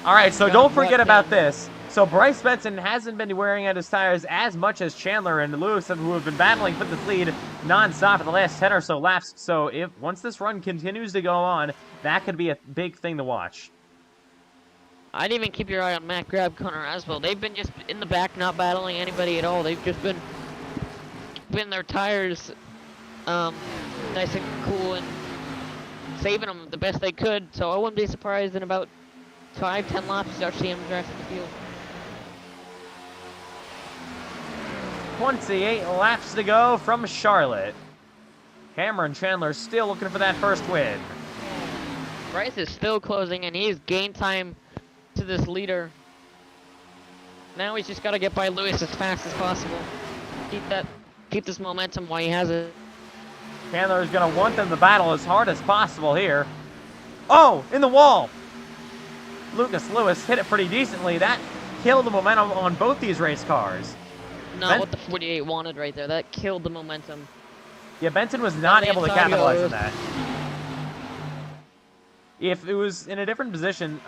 All right, so Got don't what forget about then? this. So Bryce Benson hasn't been wearing out his tires as much as Chandler and Lewis, who have been battling for this lead nonstop for the last 10 or so laps. So once this run continues to go on, that could be a big thing to watch. I'd even keep your eye on Matt Grab, Connor as well. They've been just in the back, not battling anybody at all. They've just been keeping their tires nice and cool and saving them the best they could. So I wouldn't be surprised in about 5-10 laps to start seeing them drive in the field. 28 laps to go from Charlotte. Cameron Chandler still looking for that first win. Bryce is still closing, and he's gained time to this leader. Now he's just got to get by Lewis as fast as possible. Keep this momentum while he has it. Chandler is going to want them to battle as hard as possible here. Oh, in the wall. Lucas Lewis hit it pretty decently. That killed the momentum on both these race cars. Not what the 48 wanted right there. That killed the momentum. Yeah, Benson was not the able to inside capitalize goes. on that. If it was in a different position,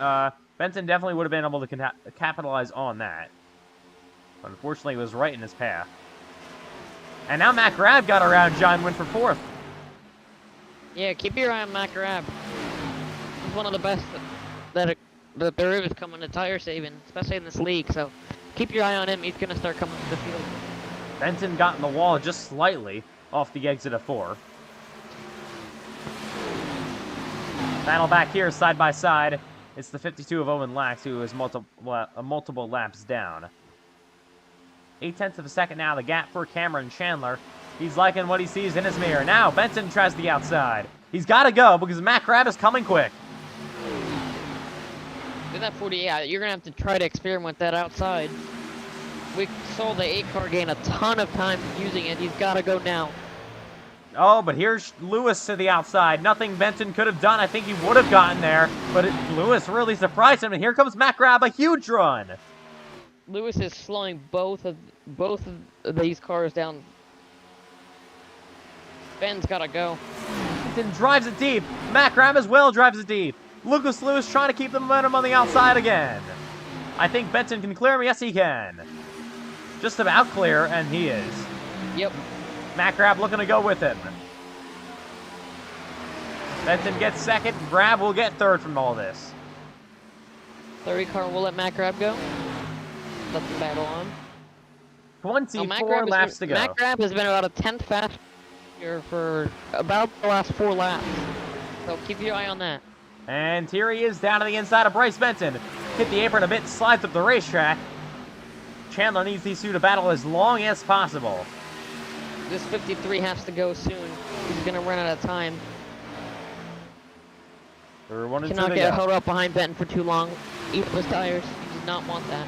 Benson definitely would have been able to capitalize on that. But unfortunately, it was right in his path. And now Matt Grab got around John, went for fourth. Yeah, keep your eye on Matt Grab. He's one of the best that there is coming to tire saving, especially in this league. So keep your eye on him. He's going to start coming to the field. Benson got in the wall just slightly off the exit of 4. Battle back here side by side. It's the 52 of Owen Lax, who is multiple laps down. 0.8 of a second now, the gap for Cameron Chandler. He's liking what he sees in his mirror. Now, Benson tries the outside. He's got to go because Matt Grab is coming quick. With that 48, you're going to have to try to experiment with that outside. we saw the 8-car gain a ton of time using it. He's got to go now. Oh, but here's Lewis to the outside. Nothing Benton could have done. I think he would have gotten there, but Lewis really surprised him, and here comes Matt Grab, a huge run. Lewis is slowing both of these cars down. Ben's got to go. Benton drives it deep. Matt Grab as well drives it deep. Lucas Lewis trying to keep the momentum on the outside again. I think Benton can clear him. Yes, he can. Just about clear, and he is. Yep. Matt Grab looking to go with him. Benton gets second. Grab will get third from all this. 30 car will let Matt Grab go. Let the battle on. 24 laps to go. Matt Grab has been about a 10th faster here for about the last 4 laps. So keep your eye on that. And here he is down to the inside of Bryce Benton. Hit the apron a bit, slides up the racetrack. Chandler needs these two to battle as long as possible. This 53 has to go soon. He's going to run out of time. Cannot get held up behind Benton for too long. Eat up his tires. He does not want that.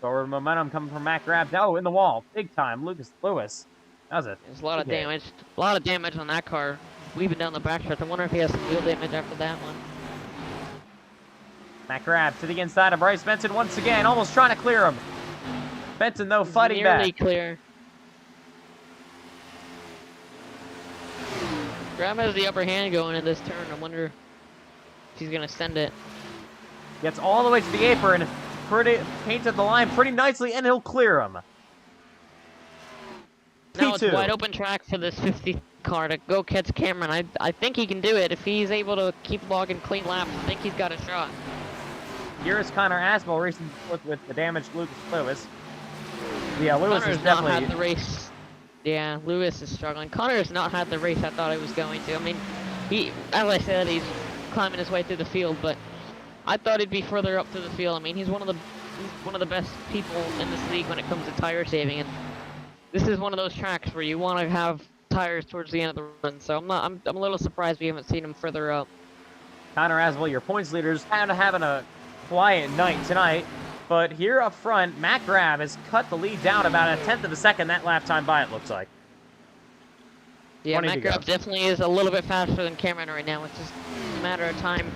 Forward momentum coming from Matt Grab. Oh, in the wall. Big time. Lucas Lewis. That was it. There's a lot of damage. A lot of damage on that car. Weaving down the backstretch. I wonder if he has some wheel damage after that one. Matt Grab to the inside of Bryce Benton once again. Almost trying to clear him. Benton, though, fighting back. Nearly clear. Grab has the upper hand going in this turn. I wonder if he's going to send it. Gets all the way to the apron. Painted the line pretty nicely, and he'll clear him. Now it's wide open track for this 50 car to go catch Cameron. I think he can do it. If he's able to keep logging clean laps, I think he's got a shot. Here is Connor Asbell racing with the damaged Lucas Lewis. Yeah, Lewis Connor's is definitely... not had the race. Yeah, Lewis is struggling. Connor has not had the race I thought he was going to. I mean, as I said, he's climbing his way through the field, but I thought he'd be further up through the field. I mean, he's one of the best people in this league when it comes to tire saving, and this is one of those tracks where you want to have tires towards the end of the run. So I'm a little surprised we haven't seen him further up. Connor Asbell, your points leaders, kind of having a quiet night tonight, but here up front, Matt Grab has cut the lead down about 1/10 of a second that lap time by, it looks like. Yeah, Matt Grab definitely is a little bit faster than Cameron right now. It's just a matter of time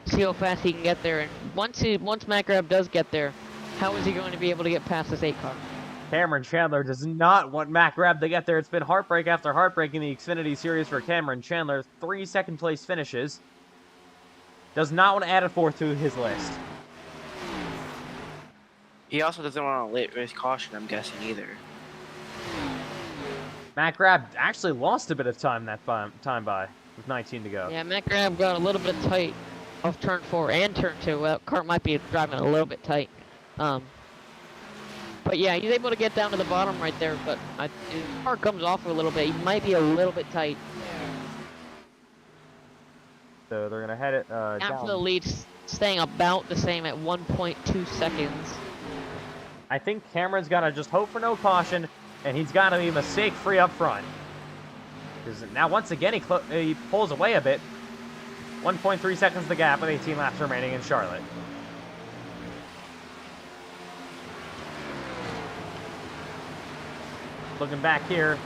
to see how fast he can get there. And once Matt Grab does get there, how is he going to be able to get past this 8 car? Cameron Chandler does not want Matt Grab to get there. It's been heartbreak after heartbreak in the Xfinity Series for Cameron Chandler. 3 second-place finishes. Does not want to add a 4th to his list. He also doesn't want a late race caution, I'm guessing, either. Matt Grab actually lost a bit of time that time by, with 19 to go. Yeah, Matt Grab got a little bit tight off turn 4 and turn 2. Well, car might be driving a little bit tight. But yeah, he's able to get down to the bottom right there, but his car comes off a little bit. He might be a little bit tight. So they're going to head it After down. the lead's staying about the same at 1.2 seconds. I think Cameron's got to just hope for no caution, and he's got to be mistake-free up front. Because now, once again, he pulls away a bit. 1.3 seconds the gap with 18 laps remaining in Charlotte. Looking back here,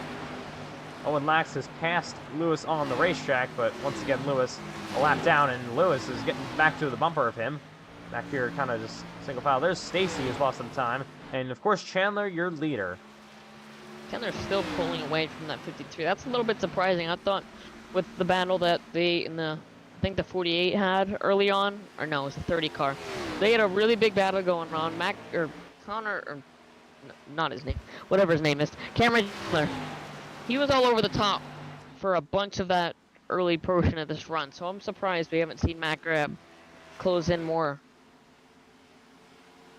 Owen Lax has passed Lewis on the racetrack, but once again, Lewis a lap down, and Lewis is getting back to the bumper of him. Back here, kind of just single file. There's Stacy, who's lost some time. And, of course, Chandler, your leader. Chandler's still pulling away from that 53. That's a little bit surprising. I thought with the battle that I think the 48 had early on, or no, it was the 30 car. They had a really big battle going on. Not his name, whatever his name is, Cameron Chandler. He was all over the top for a bunch of that early portion of this run. So I'm surprised we haven't seen Matt Grab close in more.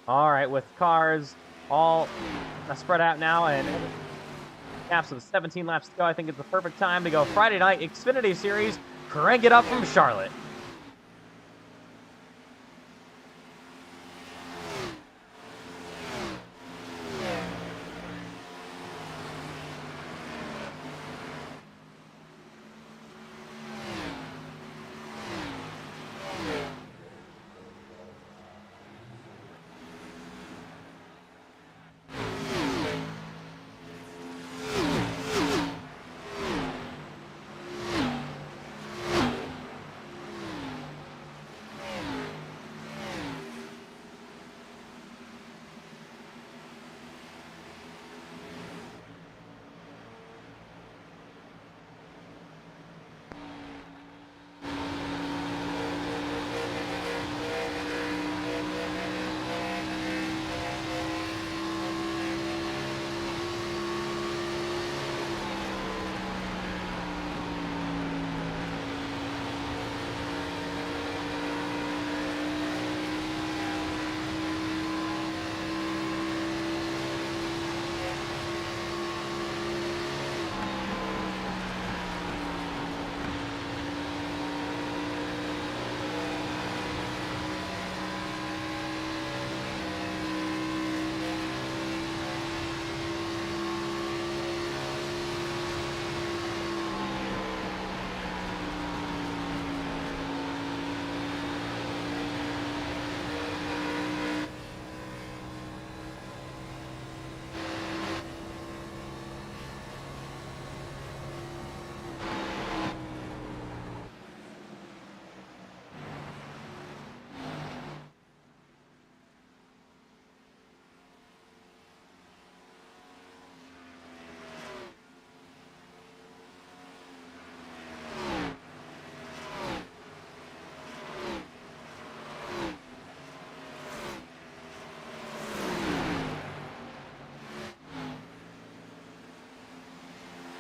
All right, with cars all spread out now and gaps of 17 laps to go, I think it's the perfect time to go Friday night Xfinity Series. Crank it up from Charlotte.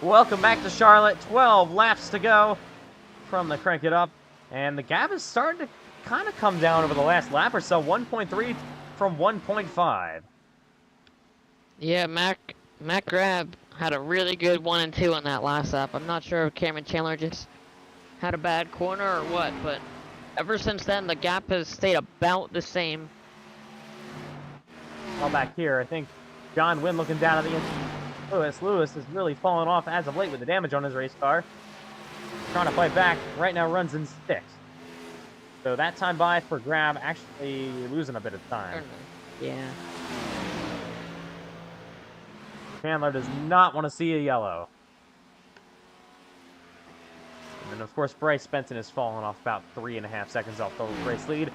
Welcome back to Charlotte. 12 laps to go from the Crank It Up. And the gap is starting to kind of come down over the last lap or so. 1.3 from 1.5. Yeah, Mac Grab had a really good 1 and 2 on that last lap. I'm not sure if Cameron Chandler just had a bad corner or what, but ever since then the gap has stayed about the same. Well, back here, I think John Wynn looking down at the inside. Lewis has really fallen off as of late with the damage on his race car. Trying to fight back. Right now runs in 6th. So that time by for Grab actually losing a bit of time. Yeah. Chandler does not want to see a yellow. And then, of course, Bryce Benton has fallen off about 3.5 seconds off the race lead.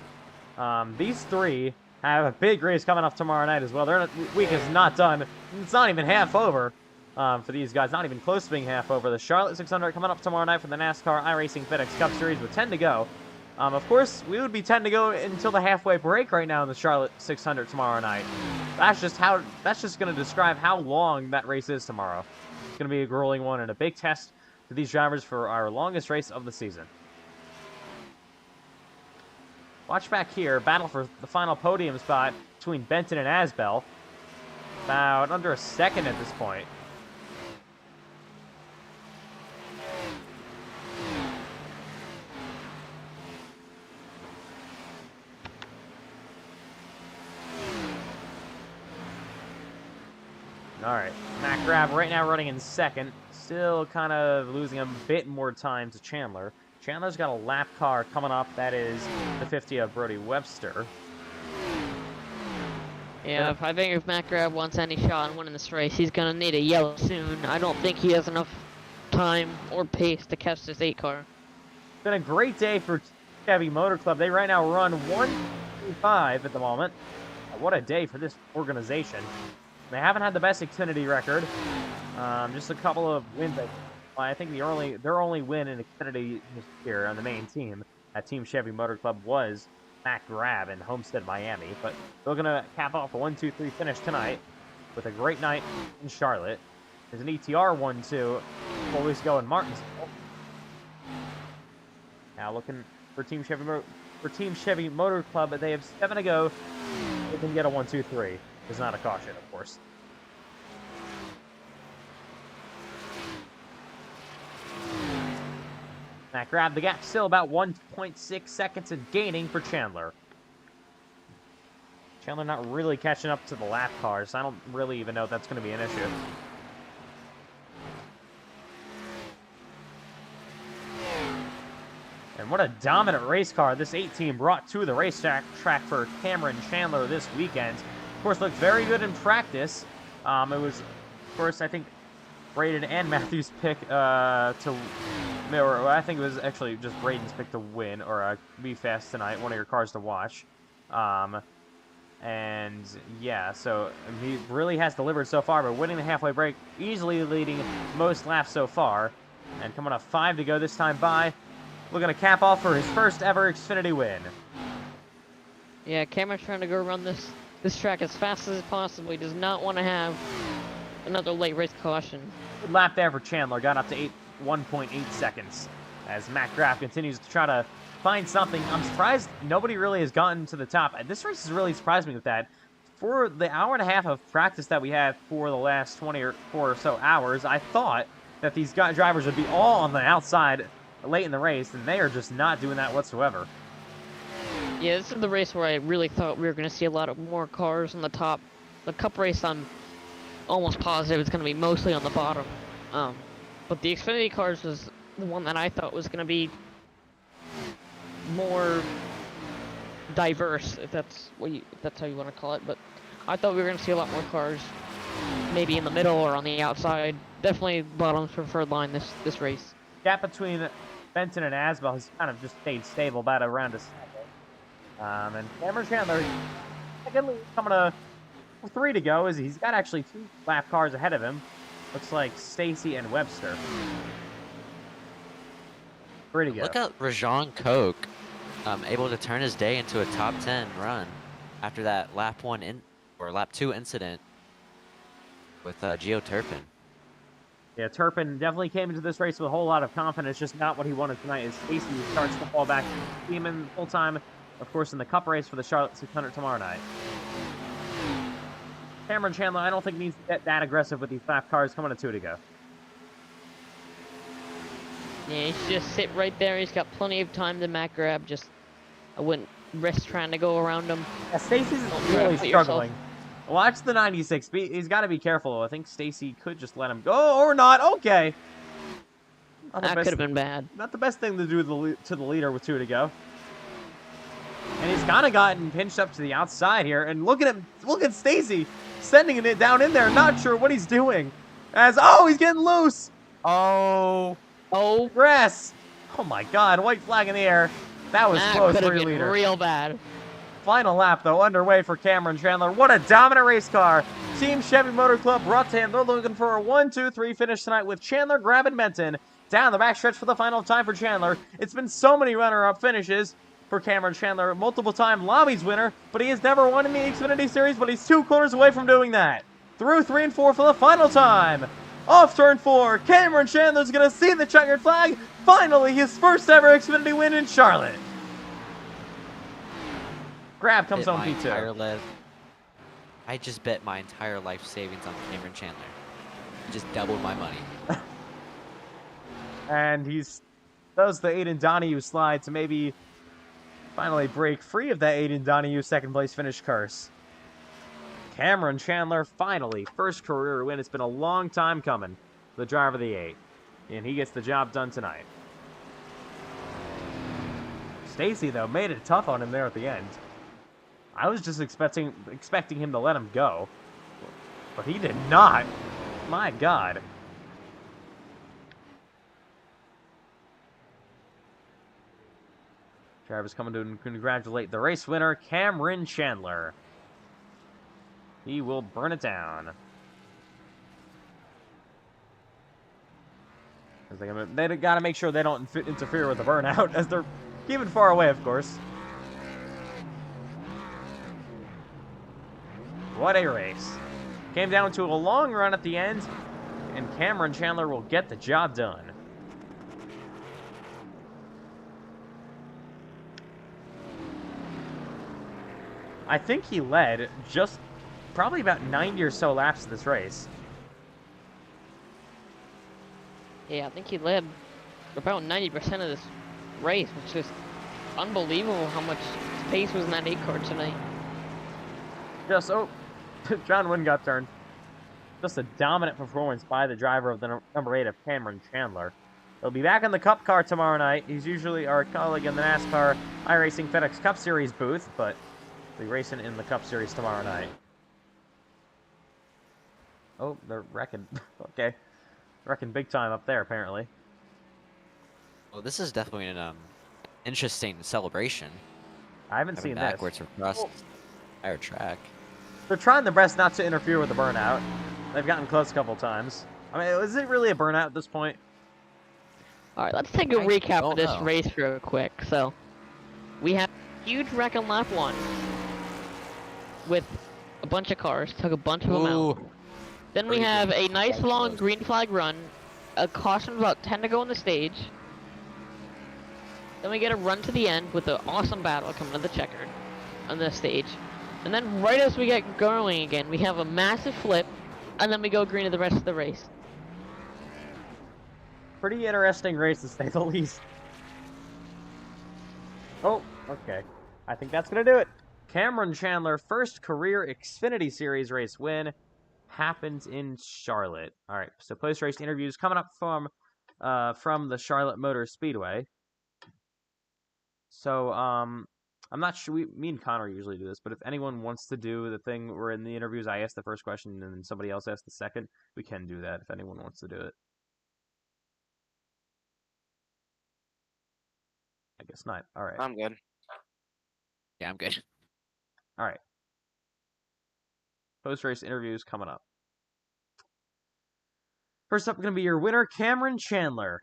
These three have a big race coming up tomorrow night as well. Their week is not done. It's not even half over for these guys. Not even close to being half over. The Charlotte 600 coming up tomorrow night for the NASCAR iRacing FedEx Cup Series with 10 to go. Of course, we would be 10 to go until the halfway break right now in the Charlotte 600 tomorrow night. That's just going to describe how long that race is tomorrow. It's going to be a grueling one and a big test for these drivers for our longest race of the season. Watch back here, battle for the final podium spot between Benton and Asbell. About under a second at this point. Alright, Mac Grab right now running in 2nd. Still kind of losing a bit more time to Chandler. Chandler's got a lap car coming up. That is the 50 of Brody Webster. Yeah, I think if Mac Grab wants any shot on winning this race, he's going to need a yellow soon. I don't think he has enough time or pace to catch this 8 car. It's been a great day for Chevy Motor Club. They right now run 125 at the moment. What a day for this organization. They haven't had the best Xfinity record. Just a couple of wins. I think their only win in Xfinity this year on the main team at Team Chevy Motor Club was Mac Grab in Homestead, Miami. But they're going to cap off a 1-2-3 finish tonight with a great night in Charlotte. There's an ETR 1-2 always go in Martinsville. Now looking for Team Chevy Motor Club, they have 7 to go. They can get a 1-2-3. There's not a caution, of course. Mac Grab, the gap still about 1.6 seconds and gaining for Chandler. Chandler not really catching up to the lap cars. I don't really even know if that's going to be an issue. And what a dominant race car this 8 team brought to the racetrack for Cameron Chandler this weekend. Of course, looked very good in practice. It was, of course, I think Braden and Matthew's pick I think it was actually just Braden's pick to win or be fast tonight, one of your cars to watch. And yeah, so he really has delivered so far, but winning the halfway break, easily leading most laps so far. And coming up 5 to go this time by, looking to cap off for his first ever Xfinity win. Yeah, Cameron's trying to go run this track as fast as possible. He does not want to have another late race caution. Good lap there for Chandler, got up to 1.8 seconds as Mac Grab continues to try to find something. I'm surprised nobody really has gotten to the top. This race has really surprised me with that. For the hour and a half of practice that we had for the last 24 or so hours, I thought that these drivers would be all on the outside late in the race, and they are just not doing that whatsoever. Yeah, this is the race where I really thought we were going to see a lot of more cars on the top. The Cup race, I'm almost positive it's going to be mostly on the bottom. But the Xfinity cars was the one that I thought was going to be more diverse, if that's how you want to call it. But I thought we were going to see a lot more cars, maybe in the middle or on the outside. Definitely bottom's preferred line this race. Gap between Benton and Asbell has kind of just stayed stable, about around a second. And Cameron Chandler, secondly, coming to 3 to go, is he's got actually 2 lap cars ahead of him. Looks like Stacy and Webster. 3 to go. Look at Rajon Koch, able to turn his day into a top 10 run after that lap 2 incident with Geo Turpin. Yeah, Turpin definitely came into this race with a whole lot of confidence, just not what he wanted tonight as Stacy starts to fall back team in full time, of course, in the Cup race for the Charlotte 600 tomorrow night. Cameron Chandler, I don't think needs to get that aggressive with these fast cars coming to 2 to go. Yeah, he should just sit right there. He's got plenty of time to mat grab. Just, I wouldn't risk trying to go around him. Yeah, Stacy's Don't try to really put struggling. Watch the 96. He's got to be careful. I think Stacy could just let him go or not. Okay. That could have been bad. Not the best thing to do to the leader with 2 to go. And he's kind of gotten pinched up to the outside here. And look at him. Look at Stacy sending it down in there. Not sure what he's doing. He's getting loose. Oh, grass. Oh my God. White flag in the air. That was close for your leader. Real bad. Final lap, though, underway for Cameron Chandler. What a dominant race car. Team Chevy Motor Club brought to him. They're looking for a 1-2-3 finish tonight with Chandler grabbing Benton. Down the backstretch for the final time for Chandler. It's been so many runner-up finishes for Cameron Chandler. Multiple-time Lobbies winner, but he has never won in the Xfinity Series, but he's 2 corners away from doing that. Through 3 and 4 for the final time. Off turn 4, Cameron Chandler's going to see the checkered flag. Finally, his first ever Xfinity win in Charlotte. Grab comes on P2. I just bet my entire life savings on Cameron Chandler. Just doubled my money. And he's does the Aiden Donahue slide to maybe finally break free of that Aiden Donahue second place finish curse. Cameron Chandler finally first career win. It's been a long time coming. The driver of the 8, and he gets the job done tonight. Stacy though made it tough on him there at the end. I was just expecting him to let him go, but he did not. My God. Drivers coming to congratulate the race winner, Cameron Chandler. He will burn it down. They got to make sure they don't interfere with the burnout, as they're keeping far away, of course. What a race. Came down to a long run at the end, and Cameron Chandler will get the job done. I think he led just probably about 90 or so laps of this race. Yeah, I think he led about 90% of this race, which is unbelievable how much space was in that 8 car tonight. John Wynn got turned. Just a dominant performance by the driver of the number 8 of Cameron Chandler. He'll be back in the Cup car tomorrow night. He's usually our colleague in the NASCAR iRacing FedEx Cup Series booth, but he'll be racing in the Cup Series tomorrow night. Oh, they're wrecking. Okay. Wrecking big time up there, apparently. Well, this is definitely an interesting celebration. I haven't seen this. Backwards across the entire track. They're trying their best not to interfere with the burnout. They've gotten close a couple times. I mean, is it really a burnout at this point? Alright, let's take a recap of this race real quick. So, we have a huge wreck on lap 1 with a bunch of cars, took a bunch of them out. Then we have a nice long green flag run, a caution about 10 to go on the stage. Then we get a run to the end with an awesome battle coming to the checkered on the stage. And then right as we get going again, we have a massive flip, and then we go green to the rest of the race. Pretty interesting race, to say the least. Oh, okay. I think that's going to do it. Cameron Chandler, first career Xfinity Series race win, happens in Charlotte. All right, so post-race interviews coming up from the Charlotte Motor Speedway. So, I'm not sure, me and Connor usually do this, but if anyone wants to do the thing where in the interviews I ask the first question and then somebody else asks the second, we can do that if anyone wants to do it. I guess not. All right. I'm good. Yeah, I'm good. All right. Post-race interviews coming up. First up, going to be your winner, Cameron Chandler.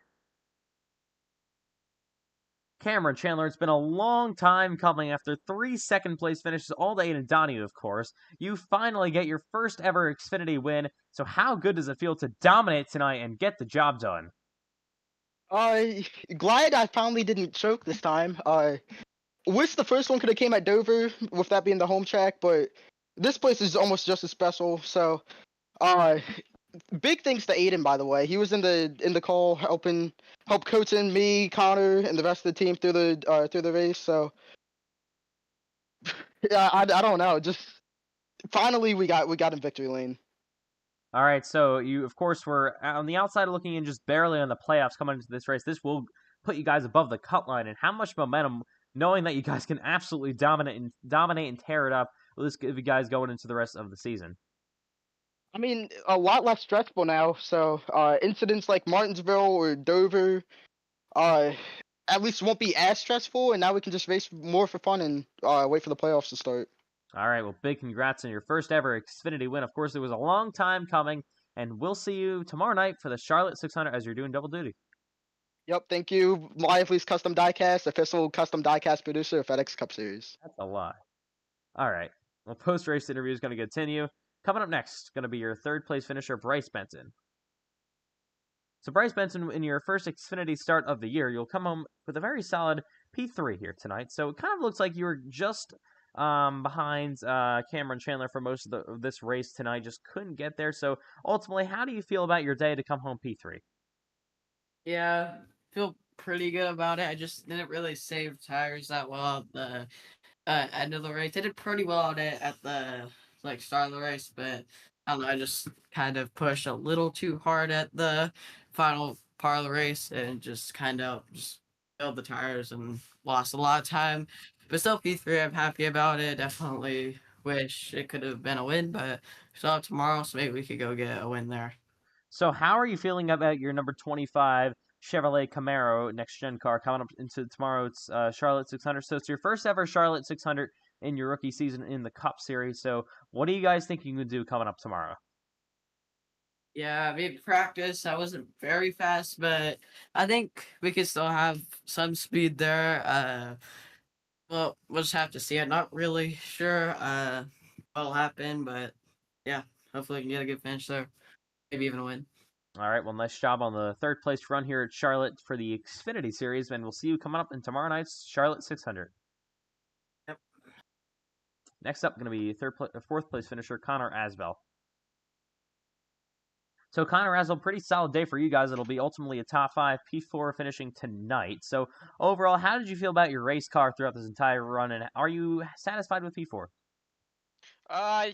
Cameron Chandler, it's been a long time coming after 3 second-place finishes, all to Aiden Donahue, of course. You finally get your first ever Xfinity win, so how good does it feel to dominate tonight and get the job done? Glad I finally didn't choke this time. Wish the first one could have came at Dover, with that being the home track, but this place is almost just as special. So, uh, big thanks to Aiden, by the way. He was in the call, help coaching me, Connor, and the rest of the team through the race. So, yeah, I don't know. Just finally we got in victory lane. All right, so you, of course, were on the outside looking in just barely on the playoffs coming into this race. This will put you guys above the cut line, and how much momentum, knowing that you guys can absolutely dominate and tear it up, will this give you guys going into the rest of the season? I mean, a lot less stressful now. So, incidents like Martinsville or Dover, at least won't be as stressful, and now we can just race more for fun and wait for the playoffs to start. All right, well, big congrats on your first ever Xfinity win. Of course, it was a long time coming, and we'll see you tomorrow night for the Charlotte 600 as you're doing double duty. Yep, thank you, Lively's Custom Diecast, official custom diecast producer of FedEx Cup Series. That's a lie. All right, well, post-race interview is going to continue. Coming up next, going to be your third-place finisher, Bryce Benson. So Bryce Benson, in your first Xfinity start of the year, you'll come home with a very solid P3 here tonight. So it kind of looks like you were just behind Cameron Chandler for most of this race tonight. Just couldn't get there. So ultimately, how do you feel about your day to come home P3? Yeah, feel pretty good about it. I just didn't really save tires that well at the end of the race. I did pretty well at the start of the race, but I don't know. I just kind of pushed a little too hard at the final part of the race and just kind of just filled the tires and lost a lot of time. But still, P3, I'm happy about it. Definitely wish it could have been a win, but still have tomorrow, so maybe we could go get a win there. So how are you feeling about your number 25 Chevrolet Camaro next-gen car coming up into tomorrow's Charlotte 600? So it's your first ever Charlotte 600 in your rookie season in the Cup Series. So what do you guys think you can do coming up tomorrow? Yeah, I mean, practice, I wasn't very fast, but I think we could still have some speed there. Well, we'll just have to see. I'm not really sure what'll happen, but yeah, hopefully we can get a good finish there. Maybe even a win. All right, well, nice job on the third place run here at Charlotte for the Xfinity Series, and we'll see you coming up in tomorrow night's Charlotte 600. Yep. Next up, going to be fourth place finisher Connor Asbell. So Connor Asbell, pretty solid day for you guys. It'll be ultimately a top 5 P4 finishing tonight. So overall, how did you feel about your race car throughout this entire run, and are you satisfied with P4?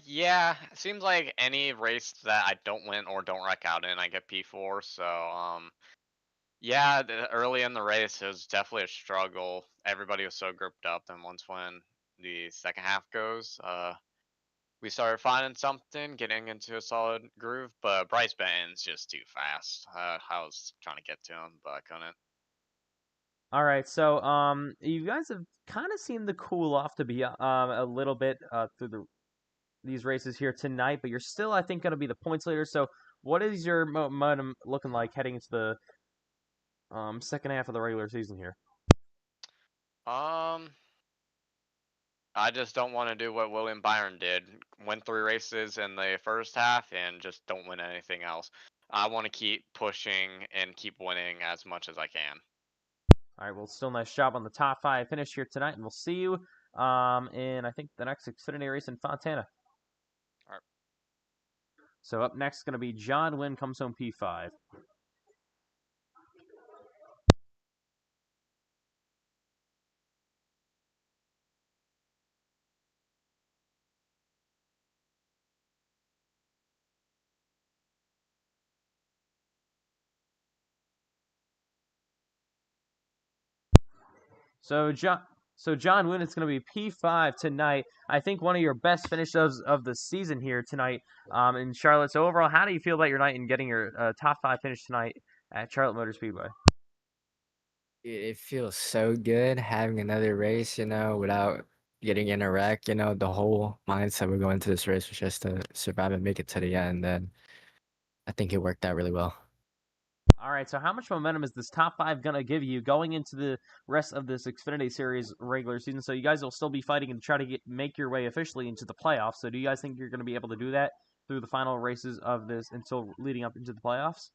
Yeah. It seems like any race that I don't win or don't wreck out in, I get P4. So, yeah, early in the race, it was definitely a struggle. Everybody was so grouped up, and once when the second half goes, we started finding something, getting into a solid groove. But Bryce Benton's just too fast. I was trying to get to him, but I couldn't. All right, so you guys have kind of seemed to cool off to be a little bit through these races here tonight, but you're still, I think, going to be the points leader. So what is your momentum looking like heading into the second half of the regular season here? I just don't want to do what William Byron did. Win 3 races in the first half and just don't win anything else. I want to keep pushing and keep winning as much as I can. All right, well, still nice job on the top 5 finish here tonight, and we'll see you in, I think, the next Xfinity race in Fontana. All right. So up next is going to be John Wynn comes home P5. So John Wynn is going to be P5 tonight. I think one of your best finishes of the season here tonight in Charlotte. So overall, how do you feel about your night and getting your top 5 finish tonight at Charlotte Motor Speedway? It feels so good having another race, without getting in a wreck. The whole mindset we're going to this race was just to survive and make it to the end. And I think it worked out really well. All right, so how much momentum is this top 5 going to give you going into the rest of this Xfinity Series regular season? So you guys will still be fighting and try to make your way officially into the playoffs. So do you guys think you're going to be able to do that through the final races of this until leading up into the playoffs?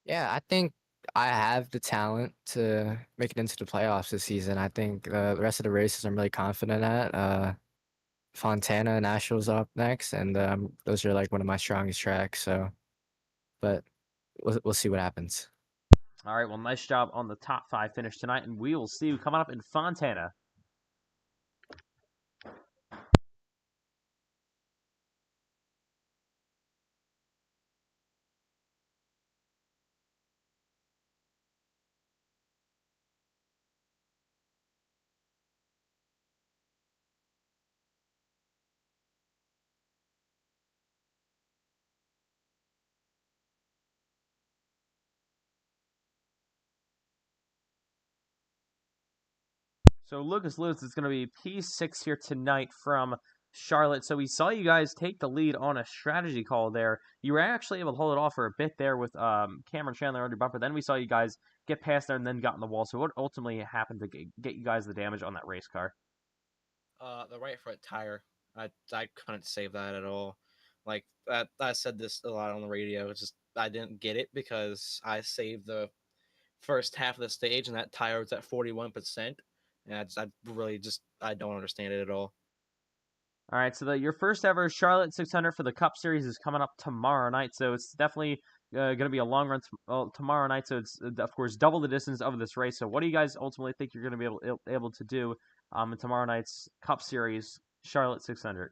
Yeah, I think I have the talent to make it into the playoffs this season. I think the rest of the races I'm really confident at. Fontana and Nashville's up next, and those are like one of my strongest tracks. So, but we'll see what happens. All right, well, nice job on the top 5 finish tonight, and we will see you coming up in Fontana. So Lucas Lewis is going to be P6 here tonight from Charlotte. So we saw you guys take the lead on a strategy call there. You were actually able to hold it off for a bit there with Cameron Chandler under bumper. Then we saw you guys get past there and then got in the wall. So what ultimately happened to get you guys the damage on that race car? The right front tire. I couldn't save that at all. Like I said this a lot on the radio. It's just I didn't get it because I saved the first half of the stage and that tire was at 41%. And I really just I don't understand it at all. All right, so your first ever Charlotte 600 for the Cup Series is coming up tomorrow night. So it's definitely going to be a long run tomorrow night. So it's, of course, double the distance of this race. So what do you guys ultimately think you're going to be able to do in tomorrow night's Cup Series Charlotte 600?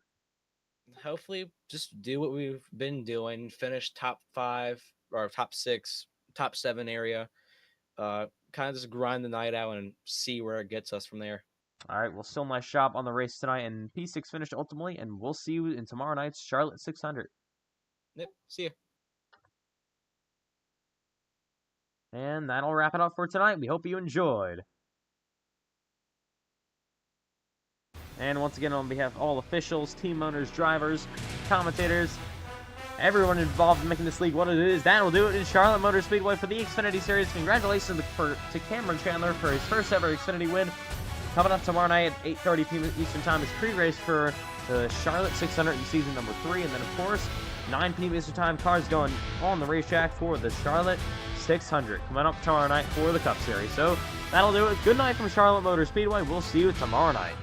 Hopefully, just do what we've been doing. Finish top 5 or top 6, top 7 area. Kind of just grind the night out and see where it gets us from there. All right, well, still nice job on the race tonight, and P6 finished ultimately, and we'll see you in tomorrow night's Charlotte 600. Yep, see ya. And that'll wrap it up for tonight. We hope you enjoyed. And once again, on behalf of all officials, team owners, drivers, commentators, everyone involved in making this league what it is, that will do it in Charlotte Motor Speedway for the Xfinity Series. Congratulations to Cameron Chandler for his first ever Xfinity win. Coming up tomorrow night at 8:30 p.m. Eastern Time is pre-race for the Charlotte 600 in season number 3. And then, of course, 9 p.m. Eastern Time, cars going on the racetrack for the Charlotte 600. Coming up tomorrow night for the Cup Series. So that'll do it. Good night from Charlotte Motor Speedway. We'll see you tomorrow night.